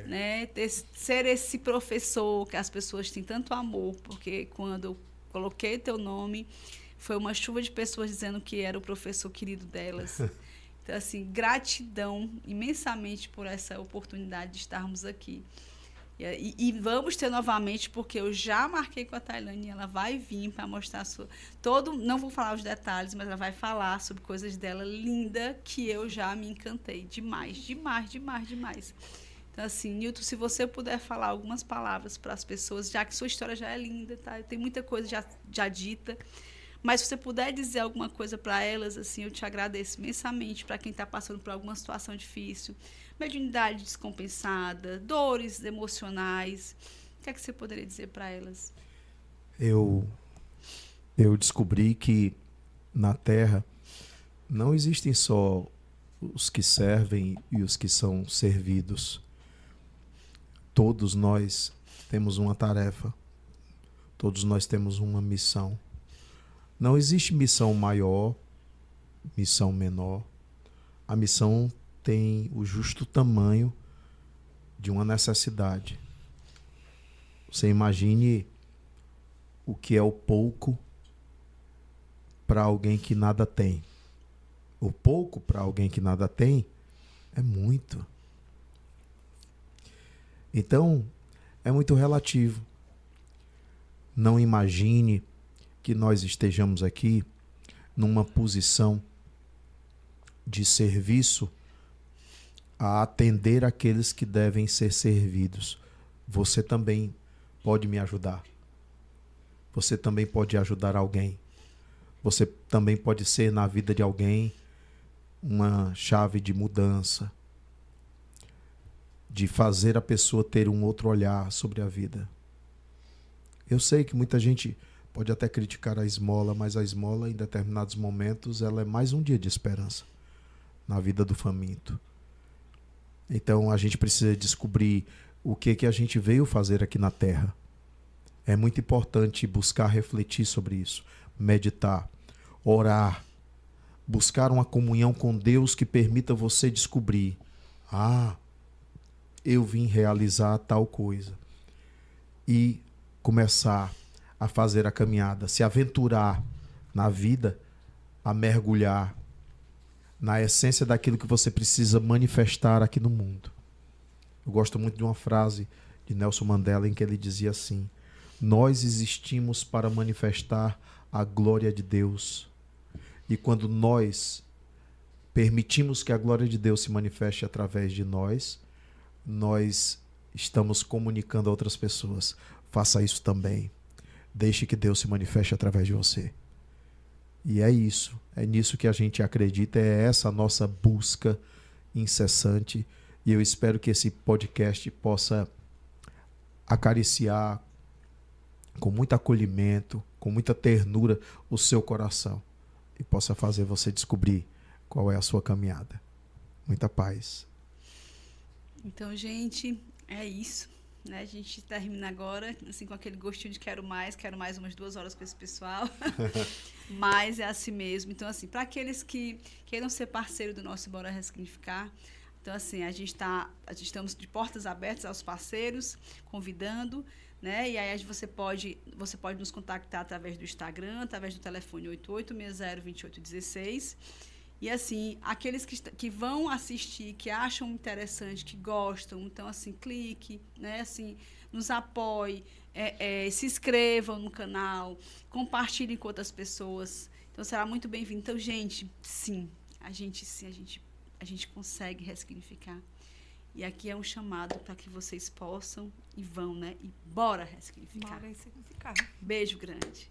S1: né, ser esse professor que as pessoas têm tanto amor, porque quando eu coloquei teu nome, foi uma chuva de pessoas dizendo que era o professor querido delas. Então, assim, gratidão imensamente por essa oportunidade de estarmos aqui. E vamos ter novamente, porque eu já marquei com a Tailane, ela vai vir para mostrar não vou falar os detalhes, mas ela vai falar sobre coisas dela linda, que eu já me encantei demais, demais, demais, demais. Então, assim, Newton, se você puder falar algumas palavras para as pessoas, já que sua história já é linda, tá? Tem muita coisa já dita. Mas se você puder dizer alguma coisa para elas, assim, eu te agradeço imensamente, para quem está passando por alguma situação difícil, mediunidade descompensada, dores emocionais. O que é que você poderia dizer para elas?
S2: Eu descobri que na Terra não existem só os que servem e os que são servidos. Todos nós temos uma tarefa, todos nós temos uma missão. Não existe missão maior, missão menor. A missão tem o justo tamanho de uma necessidade. Você imagine o que é o pouco para alguém que nada tem. O pouco para alguém que nada tem é muito. Então, é muito relativo. Não imagine que nós estejamos aqui numa posição de serviço a atender aqueles que devem ser servidos. Você também pode me ajudar. Você também pode ajudar alguém. Você também pode ser na vida de alguém uma chave de mudança, de fazer a pessoa ter um outro olhar sobre a vida. Eu sei que muita gente pode até criticar a esmola, mas a esmola, em determinados momentos, ela é mais um dia de esperança na vida do faminto. Então, a gente precisa descobrir o que a gente veio fazer aqui na Terra. É muito importante buscar refletir sobre isso, meditar, orar, buscar uma comunhão com Deus que permita você descobrir: eu vim realizar tal coisa. E começar a fazer a caminhada, se aventurar na vida, a mergulhar na essência daquilo que você precisa manifestar aqui no mundo. Eu gosto muito de uma frase de Nelson Mandela em que ele dizia assim: nós existimos para manifestar a glória de Deus. E quando nós permitimos que a glória de Deus se manifeste através de nós, nós estamos comunicando a outras pessoas. Faça isso também. Deixe que Deus se manifeste através de você. E é isso. É nisso que a gente acredita. É essa a nossa busca incessante. E eu espero que esse podcast possa acariciar com muito acolhimento, com muita ternura o seu coração. E possa fazer você descobrir qual é a sua caminhada. Muita paz.
S1: Então, gente, é isso. Né? A gente termina agora assim, com aquele gostinho de quero mais umas 2 horas com esse pessoal. Mas é assim mesmo. Então, assim, para aqueles que queiram ser parceiro do nosso Bora Ressignificar, então, assim, a gente estamos de portas abertas aos parceiros, convidando, né? E aí você pode nos contactar através do Instagram, através do telefone 8860-2816. E, assim, aqueles que vão assistir, que acham interessante, que gostam, então, assim, clique, né? Assim, nos apoie, se inscrevam no canal, compartilhem com outras pessoas. Então, será muito bem-vindo. Então, gente, a gente consegue ressignificar. E aqui é um chamado para que vocês possam e vão, né? E bora ressignificar.
S3: Bora ressignificar.
S1: Beijo grande.